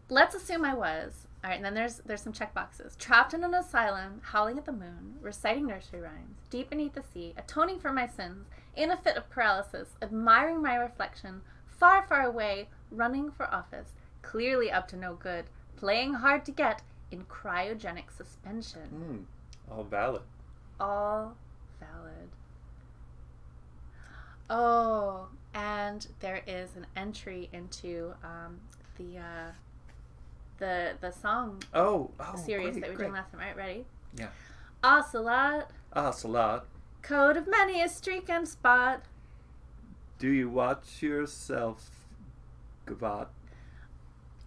Let's assume I was. All right, and then there's some check boxes. Trapped in an asylum, howling at the moon, reciting nursery rhymes, deep beneath the sea, atoning for my sins, in a fit of paralysis, admiring my reflection, far, far away, running for office, clearly up to no good, playing hard to get, in cryogenic suspension. All valid. All valid. Oh, and there is an entry into the song series that we were doing last time. All right, ready? Yeah. Ocelot, Ocelot, coat of many a streak and spot. do you watch yourself, Gavat?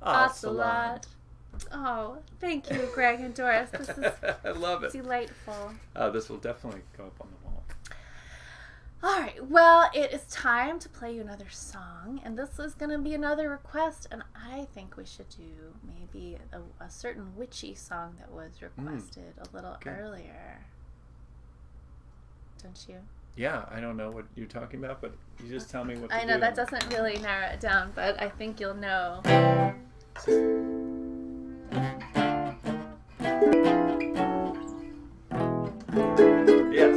Ocelot. Oh, thank you, Greg and Doris. This is I love it. delightful. This will definitely go up on the wall. All right, well, it is time to play you another song, and this is going to be another request, and I think we should do maybe a certain witchy song that was requested a little earlier. Don't you? Yeah, I don't know what you're talking about, but you just tell me what to do. I know that doesn't really narrow it down, but I think you'll know. Yes.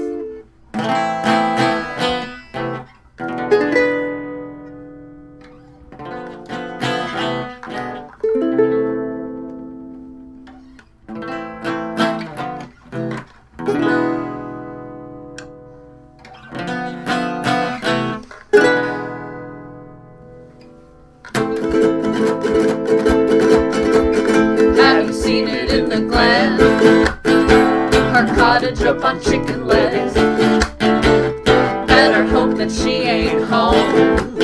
Have you seen it in the glen? Her cottage up on chicken legs. Better hope that she ain't home.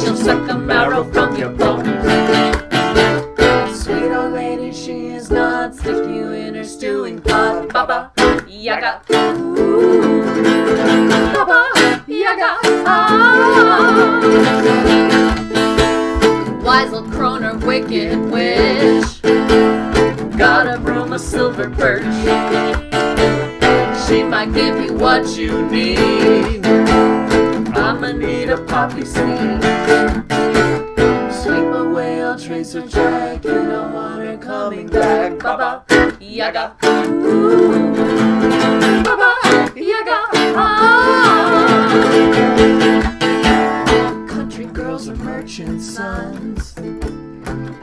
She'll suck the marrow from your bones. Sweet old lady, she is not. Stick you in her stewing pot. Baba Yaga. Ooh. Baba Yaga. Ah. Wise old crone or wicked witch, got a broom, a silver birch. She might give you what you need. I'ma need a poppy seed. Sweep away, I'll trace her track. You don't want her coming back. Baba Yaga. Ooh. Baba Yaga. Ah. Country girls are merchant sons.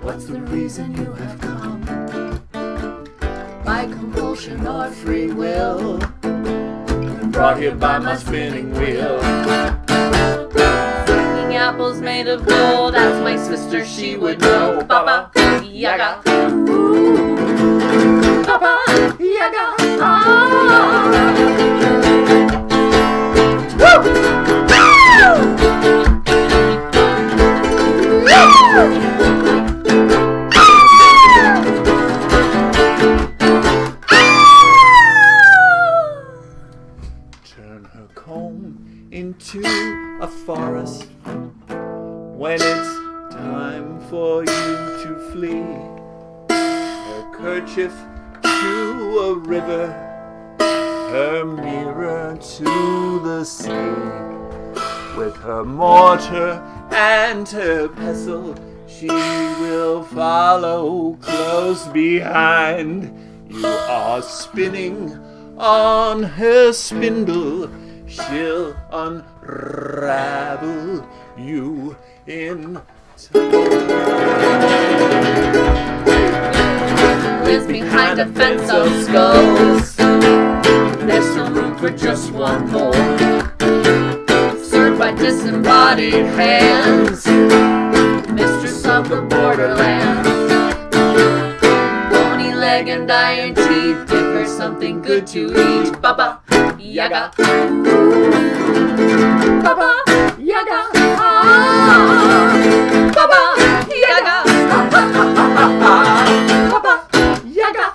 What's the reason you have come? By compulsion or free will, brought here by my spinning wheel. Singing apples made of gold, that's my sister, she would know. Baba Yaga. Ooh. Baba Yaga. Ah. Woo! Turn her comb into a forest when it's time for you to flee. Her kerchief to a river, her mirror to the sea. With her mortar and her pestle, she will follow close behind. You are spinning on her spindle, she'll unravel you in time. Lives behind a fence of skulls. There's still room for just one more. Served by disembodied hands, mistress of the borderlands. Bony leg and iron teeth, give her something good to eat. Baba Yaga. Baba Yaga. Ah. Baba Yaga. Baba Yaga.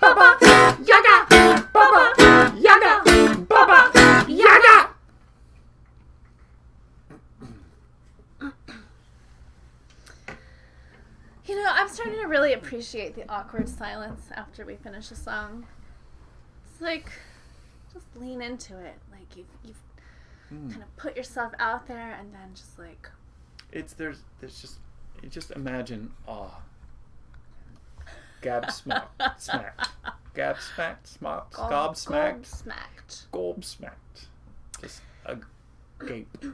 Baba Yaga. Baba Yaga. Baba Yaga. You know, I'm starting to really appreciate the awkward silence after we finish a song. It's like, just lean into it. Like you've kind of put yourself out there, and then just like there's just you just imagine awe. Gab smacked. Gab smacked, smacked, gob smacked. smacked. Gob smacked. Just a gape.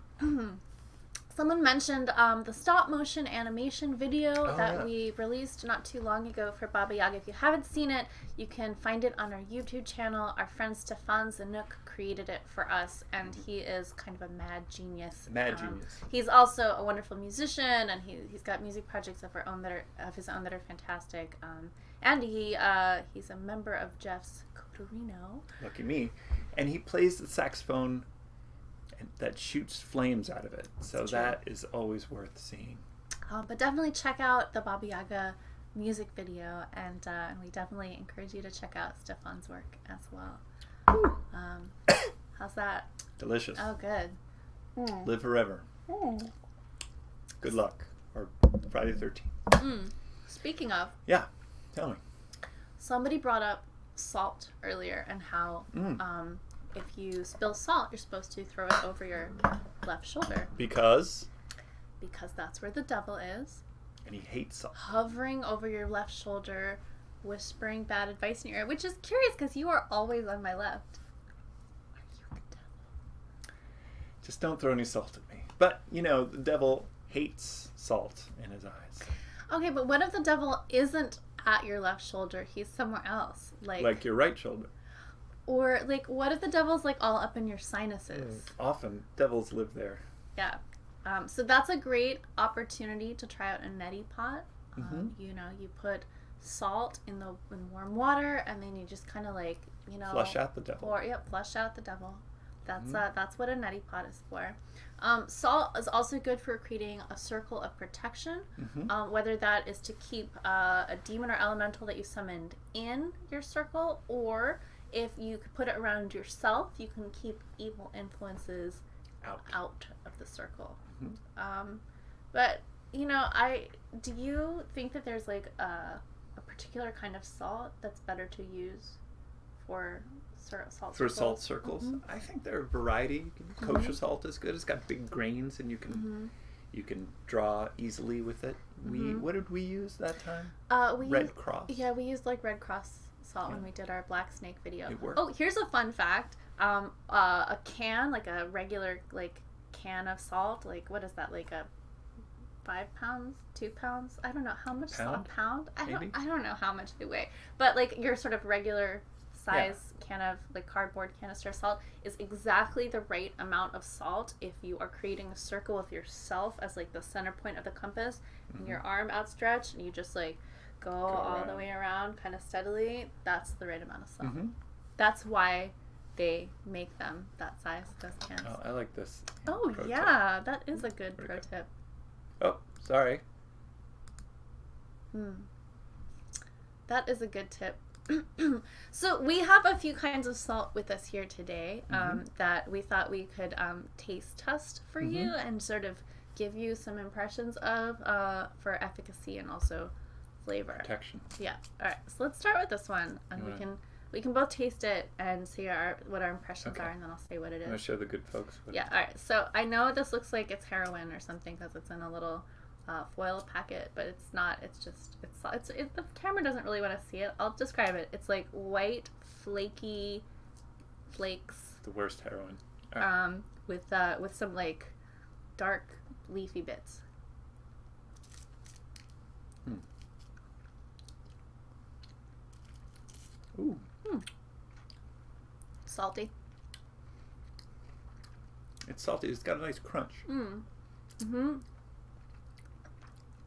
Someone mentioned the stop motion animation video that we released not too long ago for Baba Yaga. If you haven't seen it, you can find it on our YouTube channel. Our friend Stefan Zanuck created it for us, and he is kind of a mad genius. He's also a wonderful musician, and he's got music projects of his own that are fantastic. And he's a member of Jeff's Cotorino. Lucky me. And he plays the saxophone that shoots flames out of it. So that is always worth seeing. But definitely check out the Baba Yaga music video, and we definitely encourage you to check out Stefan's work as well. How's that? Delicious. Oh, good. Live forever. Good luck. Or Friday the 13th. Speaking of. Yeah, tell me. Somebody brought up salt earlier and how if you spill salt, you're supposed to throw it over your left shoulder. Because that's where the devil is. And he hates salt. Hovering over your left shoulder, whispering bad advice in your ear, which is curious because you are always on my left. Are you the devil? Just don't throw any salt at me. But, the devil hates salt in his eyes. Okay, but what if the devil isn't at your left shoulder? He's somewhere else. Like your right shoulder. Or, what if the devil's, all up in your sinuses? Often, devils live there. Yeah. So that's a great opportunity to try out a neti pot. You put salt in warm water, and then you just kind of flush out the devil. Flush out the devil. That's what a neti pot is for. Salt is also good for creating a circle of protection, whether that is to keep a demon or elemental that you summoned in your circle, or if you could put it around yourself, you can keep evil influences out of the circle. But do you think that there's a particular kind of salt that's better to use for salt for circles? Salt circles? I think there are a variety. Kosher salt is good. It's got big grains, and you can draw easily with it. What did we use that time? Red Cross. Yeah, we used Red Cross salt when we did our black snake video. It worked. Oh, here's a fun fact. A can, a regular can of salt, what is that, a 5 pounds, 2 pounds? I don't know how much salt. Pound? I don't know how much they weigh. But your sort of regular size can of cardboard canister of salt is exactly the right amount of salt if you are creating a circle with yourself as the center point of the compass and your arm outstretched, and you just go all around. The way around kind of steadily. That's the right amount of salt. That's why they make them that size, those cans. Oh, I like this. Oh, yeah, that is a good pro tip. Oh, sorry. That is a good tip. So we have a few kinds of salt with us here today that we thought we could taste test for you and sort of give you some impressions of for efficacy and also flavor. Protection. Yeah. All right. So let's start with this one, and we can both taste it and see what our impressions are, and then I'll say what it is. I'm gonna show the good folks. Yeah. All right. So I know this looks like it's heroin or something because it's in a little foil packet, but it's not. It's just the camera doesn't really want to see it. I'll describe it. It's white, flaky flakes. The worst heroin. Right. With some dark leafy bits. Ooh. Salty. It's salty. It's got a nice crunch.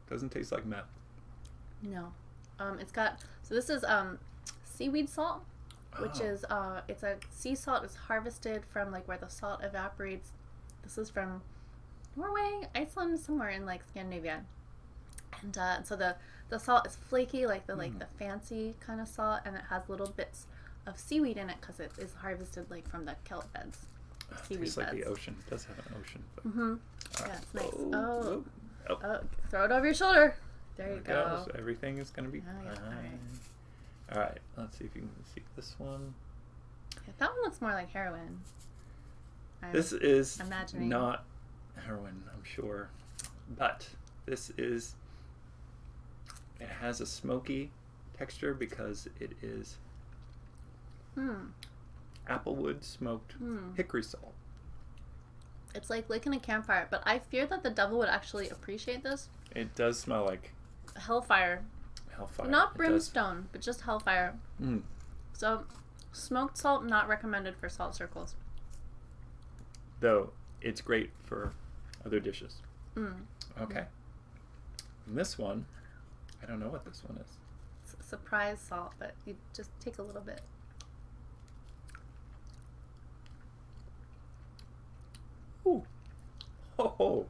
Doesn't taste like meth. No. It's got, so this is seaweed salt, which is it's a sea salt. It's harvested from where the salt evaporates. This is from Norway, Iceland, somewhere in Scandinavia. And so the salt is flaky, the fancy kind of salt, and it has little bits of seaweed in it because it is harvested from the kelp beds. Seaweed tastes like beds. the ocean. It does have an ocean. But... Yeah, it's nice. Oh. Throw it over your shoulder. There you go. So everything is going to be fine. All right. Let's see if you can see this one. Yeah, that one looks more like heroin. This is imagining. Not heroin, I'm sure. But this is... It has a smoky texture because it is applewood smoked hickory salt. It's like licking a campfire, but I fear that the devil would actually appreciate this. It does smell like Hellfire. hellfire. Not It brimstone, but just hellfire. does. So, smoked salt not recommended for salt circles. Though it's great for other dishes. Okay. And this one, I don't know what this one is. It's surprise salt, but you just take a little bit. Ooh. Ho ho.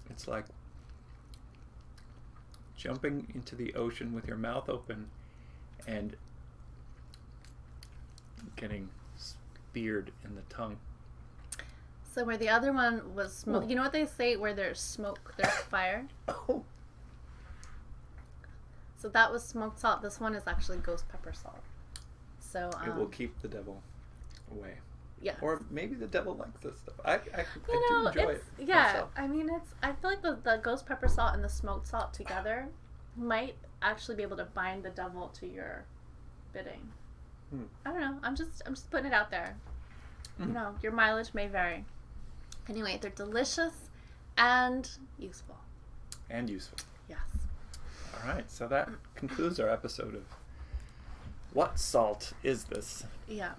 It's like jumping into the ocean with your mouth open and getting speared in the tongue. So where the other one was smoke, you know what they say? Where there's smoke, there's fire. Oh. So that was smoked salt. This one is actually ghost pepper salt. So It will keep the devil away. yeah. Or maybe the devil likes this stuff. I You know, do enjoy it. yeah. myself. I mean, I feel like the ghost pepper salt and the smoked salt together might actually be able to bind the devil to your bidding. I don't know. I'm just putting it out there. You know, your mileage may vary. Anyway, they're delicious and useful. And useful. Yes. All right, so that concludes our episode of What Salt Is This? Yeah.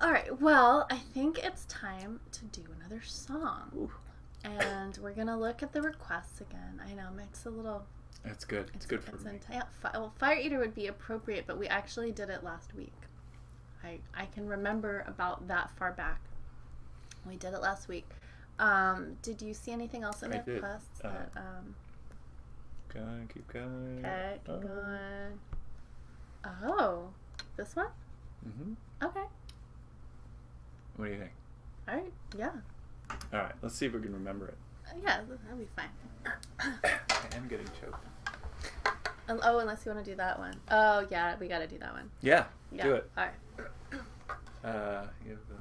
All right. Well, I think it's time to do another song. Ooh. And we're going to look at the requests again. I know, Mike's a little... That's good. It's good for me. Well, Fire Eater would be appropriate, but we actually did it last week. I can remember about that far back. We did it last week. Did you see anything else in the requests? Keep going. Okay, keep going. Oh, this one? Okay. What do you think? All right, yeah. All right, let's see if we can remember it. Yeah, that'll be fine. I am getting choked. Oh, unless you want to do that one. Oh, yeah, we got to do that one. Yeah, Yeah. do it. All right. You have the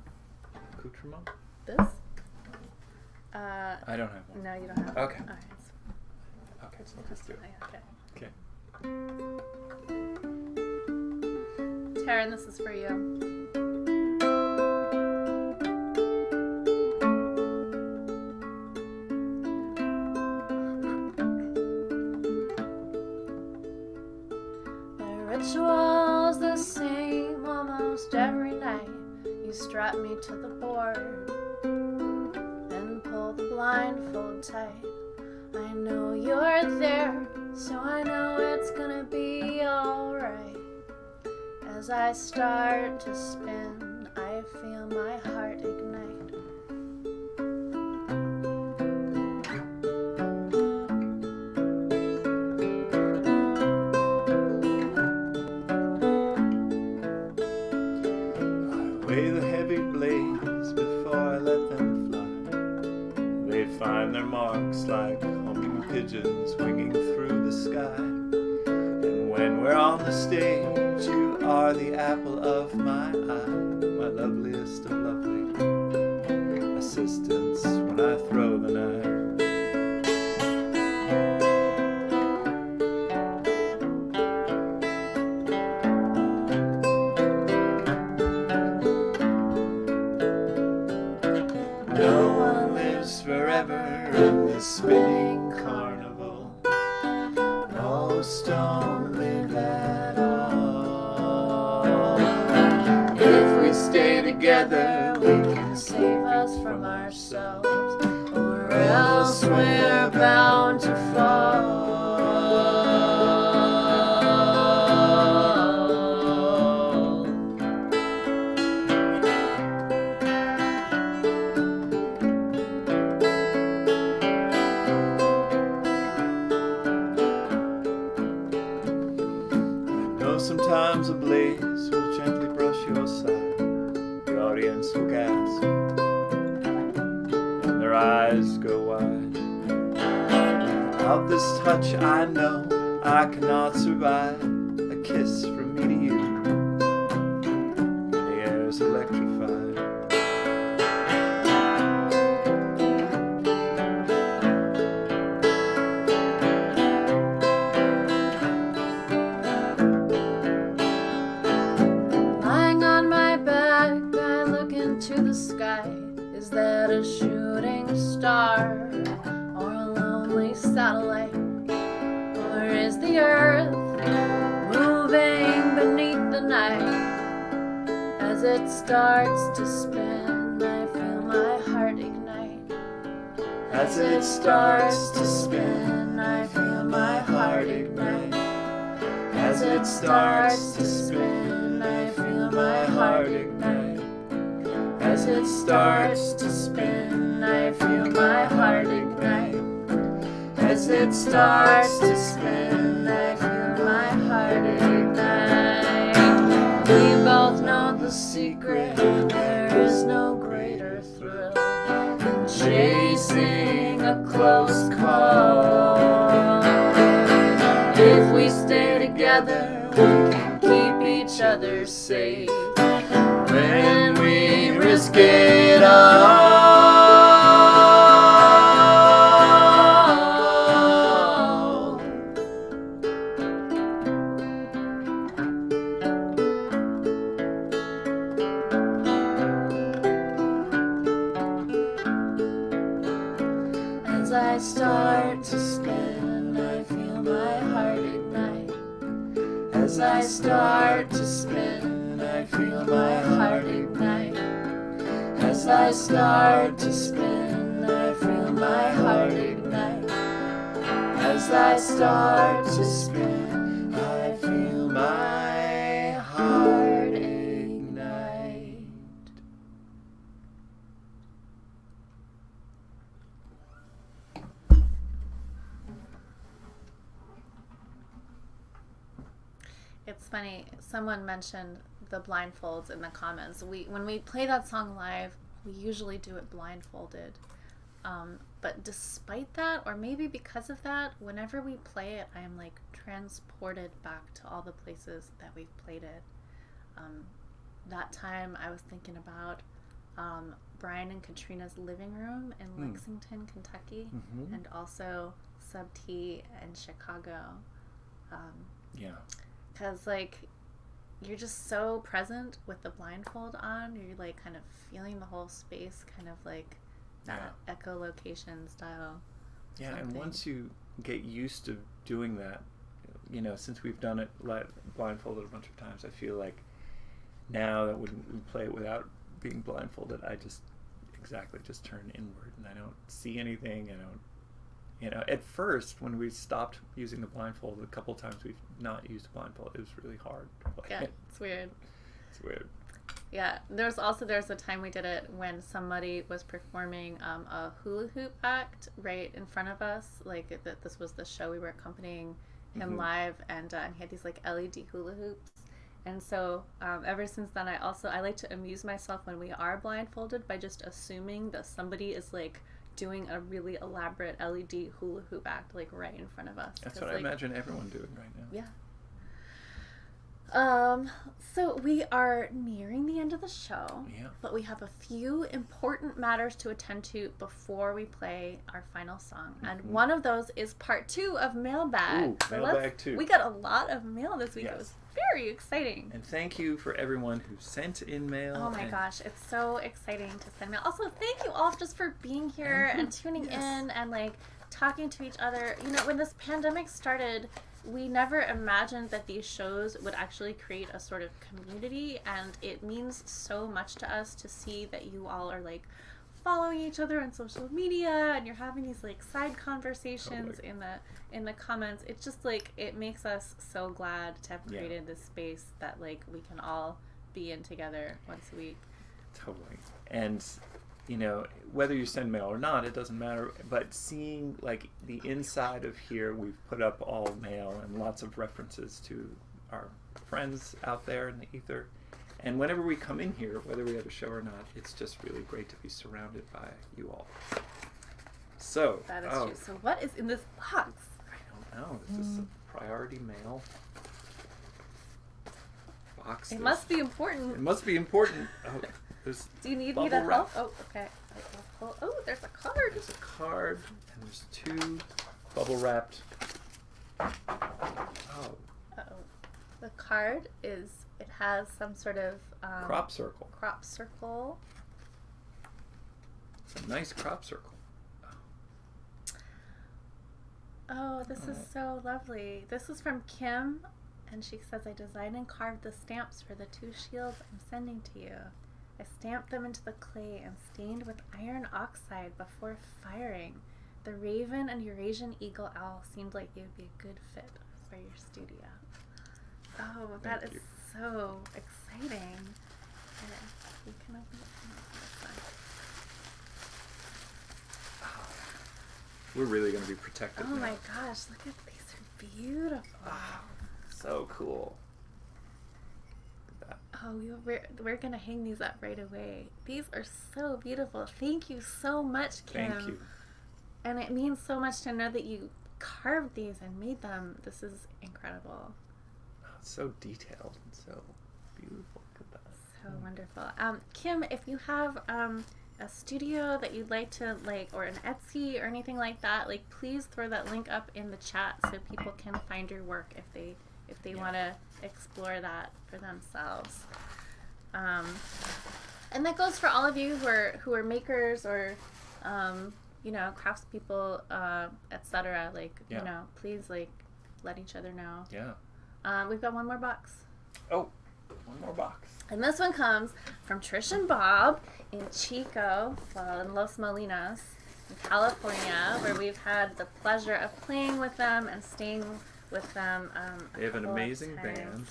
accoutrement? This? I don't have one. No, you don't have Okay. All right. Okay, so let's just do it. Okay. Okay. Taryn, this is for you. The ritual's the same almost every night. You strap me to the board and pull the blindfold tight. I know you're there, so I know it's gonna be alright. As I start to spin, I feel my heart ignite. I weigh the heavy blades before I let them fly. They find their marks like homing pigeons winging through the sky. And when we're on the stage, you are the apple of my eye, my loveliest of lovely assistants when I throw the knife. No one lives forever in this spinning carnival. Most don't live at all. If we stay together, we can save us from ourselves, or else we're bound to fall. Sometimes a blaze will gently brush your side. The audience will gasp, and their eyes go wide. Without this touch, I know I cannot survive. A kiss from me to you, the air's electrified. Is that a shooting star or a lonely satellite? Or is the earth moving beneath the night? As it starts to spin, I feel my heart ignite. As it starts to spin, I feel my heart ignite. As it starts to spin, I feel my heart ignite. As it starts to spin, I feel my heart ignite. As it starts to spin, I feel my heart ignite. We both know the secret, there is no greater thrill than chasing a close call. If we stay together, we can keep each other safe when we risk it all. As I start to spin, I feel my heart ignite. As I start to spin, I feel my heart ignite. As I start to spin, I feel my heart ignite. As I start to spin, I feel my heart ignite. It's funny, someone mentioned the blindfolds in the comments. When we play that song live, we usually do it blindfolded. But despite that, or maybe because of that, whenever we play it, I am like transported back to all the places that we've played it. That time I was thinking about Brian and Katrina's living room in Lexington, Kentucky, and also Sub T in Chicago. Yeah. Because, like, you're just so present with the blindfold on. You're, like, kind of feeling the whole space, kind of like that echolocation style. Yeah, something. and once you get used to doing that, you know, since we've done it blindfolded a bunch of times, I feel like now that when we play it without being blindfolded, I just turn inward and I don't see anything. I don't, you know, at first when we stopped using the blindfold, a couple times we've not used the blindfold, it was really hard. Yeah, it's weird. It's weird. Yeah, there's a time we did it when somebody was performing a hula hoop act right in front of us. Like, this was the show we were accompanying him live, and he had these like LED hula hoops. And so ever since then, I like to amuse myself when we are blindfolded by just assuming that somebody is like doing a really elaborate LED hula hoop act like right in front of us. That's what I imagine everyone doing right now. Yeah. So we are nearing the end of the show, but we have a few important matters to attend to before we play our final song. And one of those is part 2 of Mailbag. Ooh, Mailbag 2. We got a lot of mail this week. Yes. It was very exciting. And thank you for everyone who sent in mail. Oh my gosh, it's so exciting to send mail. Also, thank you all just for being here and tuning in and like talking to each other. You know, when this pandemic started, we never imagined that these shows would actually create a sort of community, and it means so much to us to see that you all are like following each other on social media and you're having these like side conversations in the comments. It's just like, it makes us so glad to have created this space that like we can all be in together once a week. Totally. And you know, whether you send mail or not, it doesn't matter, but seeing like the inside of here, we've put up all mail and lots of references to our friends out there in the ether. And whenever we come in here, whether we have a show or not, it's just really great to be surrounded by you all. So that is true. So what is in this box? I don't know. Is this a priority mail box? It must be important. It must be important. Do you need me to help? Oh, okay. Oh, there's a card. There's a card, and there's 2 bubble wrapped. Oh. Uh-oh. The card it has some sort of crop circle. Crop circle. It's a nice crop circle. Oh, this is so lovely. This is from Kim, and she says, I designed and carved the stamps for the 2 shields I'm sending to you. I stamped them into the clay and stained with iron oxide before firing. The raven and Eurasian eagle owl seemed like they would be a good fit for your studio. Oh, that is so exciting. Okay, you can open this one. We're really going to be protected. Oh now. my gosh, look at these are beautiful. Wow, so cool. Look at that. Oh, we're going to hang these up right away. These are so beautiful. Thank you so much, Kim. Thank you. And it means so much to know that you carved these and made them. This is incredible. Oh, it's so detailed and so beautiful. Look at that. So wonderful. Kim, if you have a studio that you'd like to or an Etsy or anything like that, please throw that link up in the chat so people can find your work if they want to explore that for themselves. And that goes for all of you who are makers or craftspeople, etc. Please let each other know. Yeah. We've got one more box. Oh, one more box. And this one comes from Trish and Bob in Chico, in Los Molinos, in California, where we've had the pleasure of playing with them and staying with them. They have an amazing band.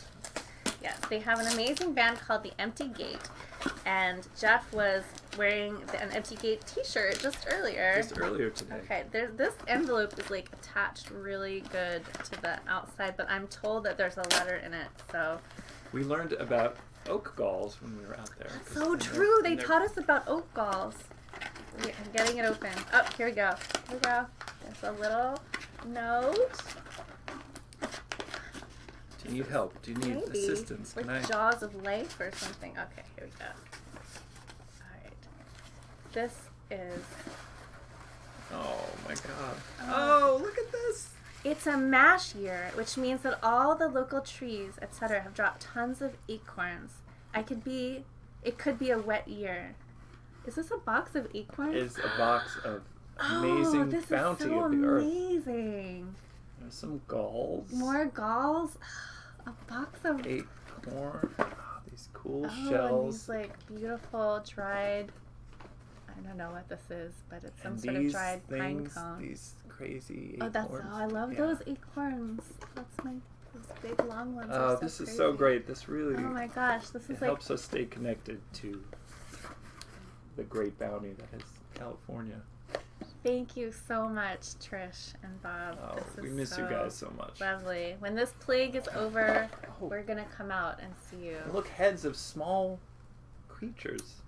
Yes, they have an amazing band called The Empty Gate. And Jeff was wearing an Empty Gate t-shirt just earlier. Just earlier today. Okay, this envelope is attached really good to the outside, but I'm told that there's a letter in it, so... We learned about oak galls when we were out there. That's so true. They taught us about oak galls. I'm getting it open. Oh, here we go. Here we go. There's a little note. Do you need help? Do you need assistance? Like Jaws of Life or something. Okay, here we go. All right. This is... Oh my god. Oh, look at this. It's a mash year, which means that all the local trees, etc., have dropped tons of acorns. It could be a wet year. Is this a box of acorns? It's a box of amazing bounty of the earth. Amazing. There's some galls. More galls. A box of acorn. Oh, these cool shells. And these beautiful dried. I don't know what this is, but it's some sort of dried pine cone. These crazy acorns. I love those acorns. That's those big long ones. Oh, this is so great. This really. Oh my gosh, this is helps us stay connected to the great bounty that is California. Thank you so much, Trish and Bob. Oh, we miss you guys so much. Lovely. When this plague is over, we're gonna come out and see you. Look, heads of small creatures.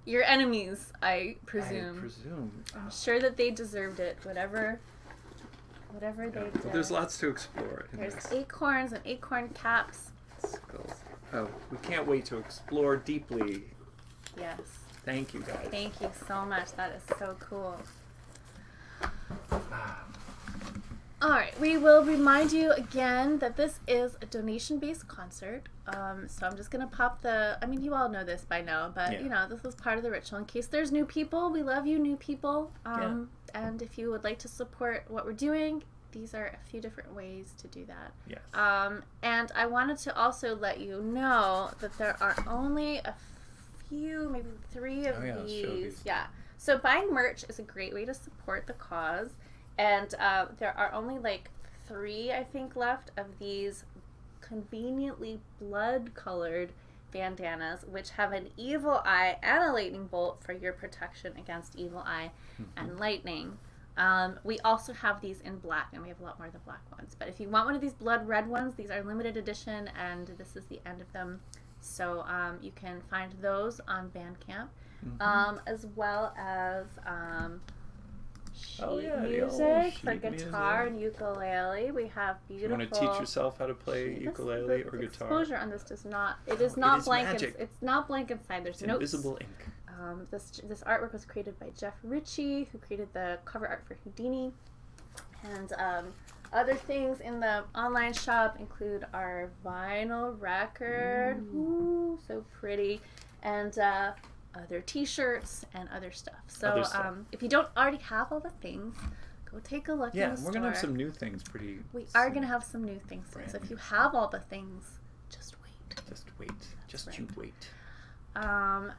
Your enemies, I presume. I presume. I'm sure that they deserved it. Whatever they did. Well, there's lots to explore. There's acorns and acorn caps. Skulls. Oh, we can't wait to explore deeply. Yes. Thank you, guys. Thank you so much. That is so cool. All right, we will remind you again that this is a donation-based concert. So I'm just going to pop you all know this by now, but, this is part of the ritual. In case there's new people, we love you, new people. And if you would like to support what we're doing, these are a few different ways to do that. Yes. And I wanted to also let you know that there are only a few, maybe 3 of these. Yeah. So buying merch is a great way to support the cause. And there are only 3, I think, left of these conveniently blood-colored bandanas, which have an evil eye and a lightning bolt for your protection against evil eye and lightning. We also have these in black, and we have a lot more of the black ones. But if you want one of these blood red ones, these are limited edition, and this is the end of them. So you can find those on Bandcamp, as well as music for guitar and ukulele. We have beautiful. You want to teach yourself how to play ukulele or guitar? Exposure on this does not. It is not blank. It's not blank inside. There's notes. Invisible ink. This artwork was created by Jeff Ritchie, who created the cover art for Houdini, and other things in the online shop include our vinyl record. Ooh, so pretty, and other t-shirts, and other stuff. So Other stuff. If you don't already have all the things, go take a look in the store. Yeah, we're going to have some new things pretty We soon. are going to have some new things soon. So if you have all the things, just wait. Just wait. Just right. you wait.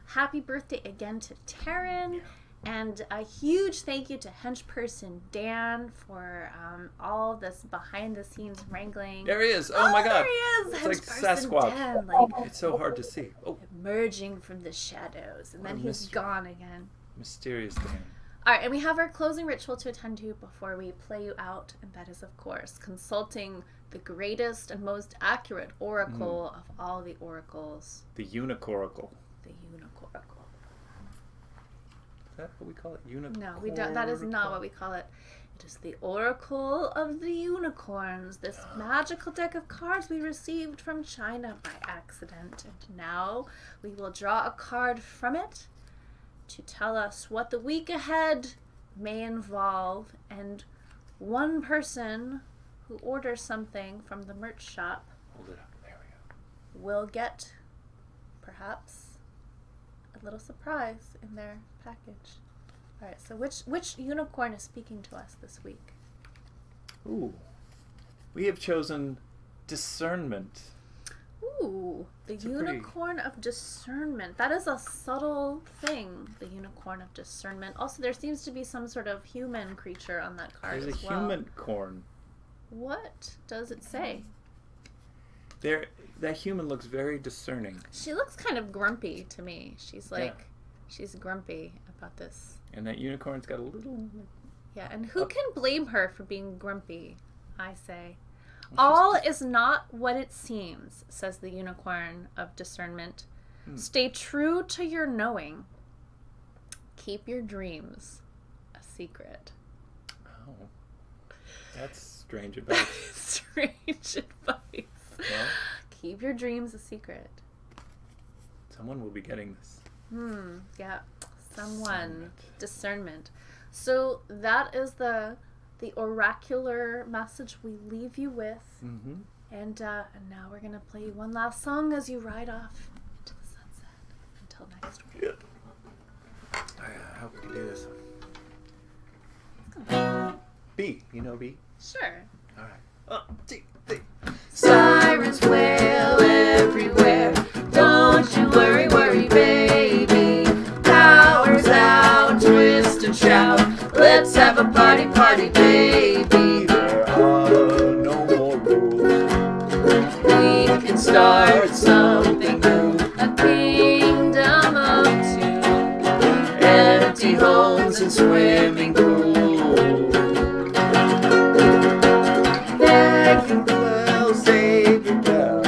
Happy birthday again to Taryn. And a huge thank you to henchperson Dan for all this behind-the-scenes wrangling. There he is. Oh my God. There he is. It's like Henchperson Sasquatch. Dan, like, It's so hard to see. Oh, emerging from the shadows. And What then a he's mystery. gone again. mysterious Dan. All right, and we have our closing ritual to attend to before we play you out. And that is, of course, consulting the greatest and most accurate oracle of all the oracles. The Unicoracle. The Unicoracle. Is that what we call it? Unicoracle? No, we don't. That is not what we call it. It is the Oracle of the Unicorns, this magical deck of cards we received from China by accident. And now we will draw a card from it to tell us what the week ahead may involve. And one person who orders something from the merch shop Hold it up. There we go. will get, perhaps, a little surprise in their package. All right, so which unicorn is speaking to us this week? Ooh. We have chosen discernment. Ooh, the It's a pretty- unicorn of discernment. That is a subtle thing, the unicorn of discernment. Also, there seems to be some sort of human creature on that card There's as a well. human corn. What does it say? There, that human looks very discerning. She looks kind of grumpy to me. She's like, she's grumpy about this. And that unicorn's got a little... Yeah, and who can blame her for being grumpy, I say. Well, All is not what it seems, says the unicorn of discernment. Stay true to your knowing. Keep your dreams a secret. Oh. That's strange advice. Strange advice. Well, Keep your dreams a secret. someone will be getting this. Yeah. Someone. Discernment. So that is the oracular message we leave you with. Mm-hmm. And now we're going to play you one last song as you ride off into the sunset. Until next week. Yeah. I hope we can do this one. B. You know B? Sure. All right. D. D. Sirens wail everywhere. Don't you worry, worry, baby. Powers out, twist and shout. Let's have a party, party, baby. There are no more rules. We can start something new. A kingdom of two. Empty homes and swimming pools. There you Well, save your bell.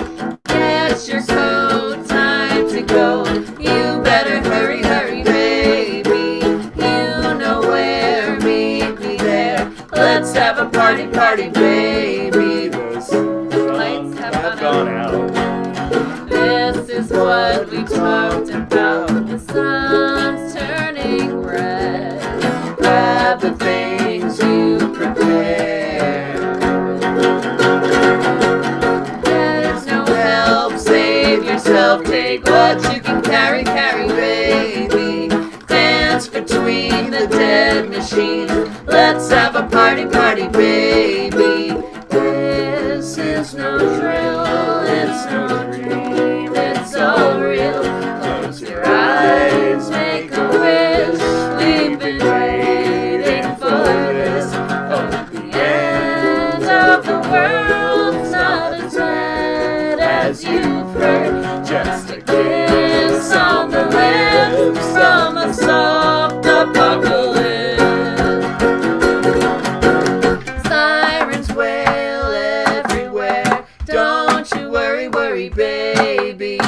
get your coat, time to go. You better hurry, hurry, baby. You know where, meet me there. Let's have a party, party, baby. The Lights have have gone gone out. This is what we talked about. The sun's turning red. Grab the things you prepared. There's no help, save yourself. Take what you can carry, carry, baby. Dance between the dead machines. Let's have a party, party, baby. This is no drill, it's no dream, it's all real. Close your eyes, make a wish. We've been waiting for this. Oh, the end of the world's not as bad as you've heard. Just a kiss on the lips from a soft apocalypse. Sirens wail everywhere. Don't you worry, worry, baby.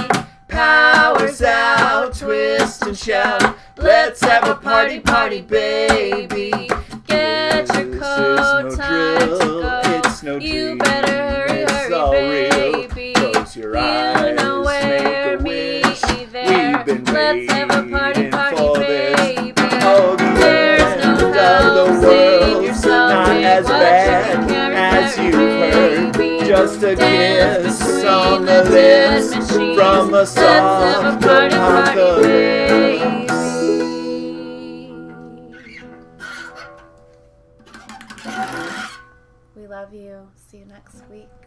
Powers out, twist and shout. Let's have a party, party, baby. Get your This coat, is no time to drill, go. it's no You dream, better hurry, it's all hurry, real. baby. Close your eyes, You know where, make a meet wish. me there. We've been Let's have a party, waiting party, for this. baby. Oh, the There's end no of help, the save world's yourself. not Take as what you bad can carry, as carry, you've heard. baby. Just a Dance kiss between on the the dead lips machines. from a Let's have a soft party, party, apocalypse. baby. love you. See you next week.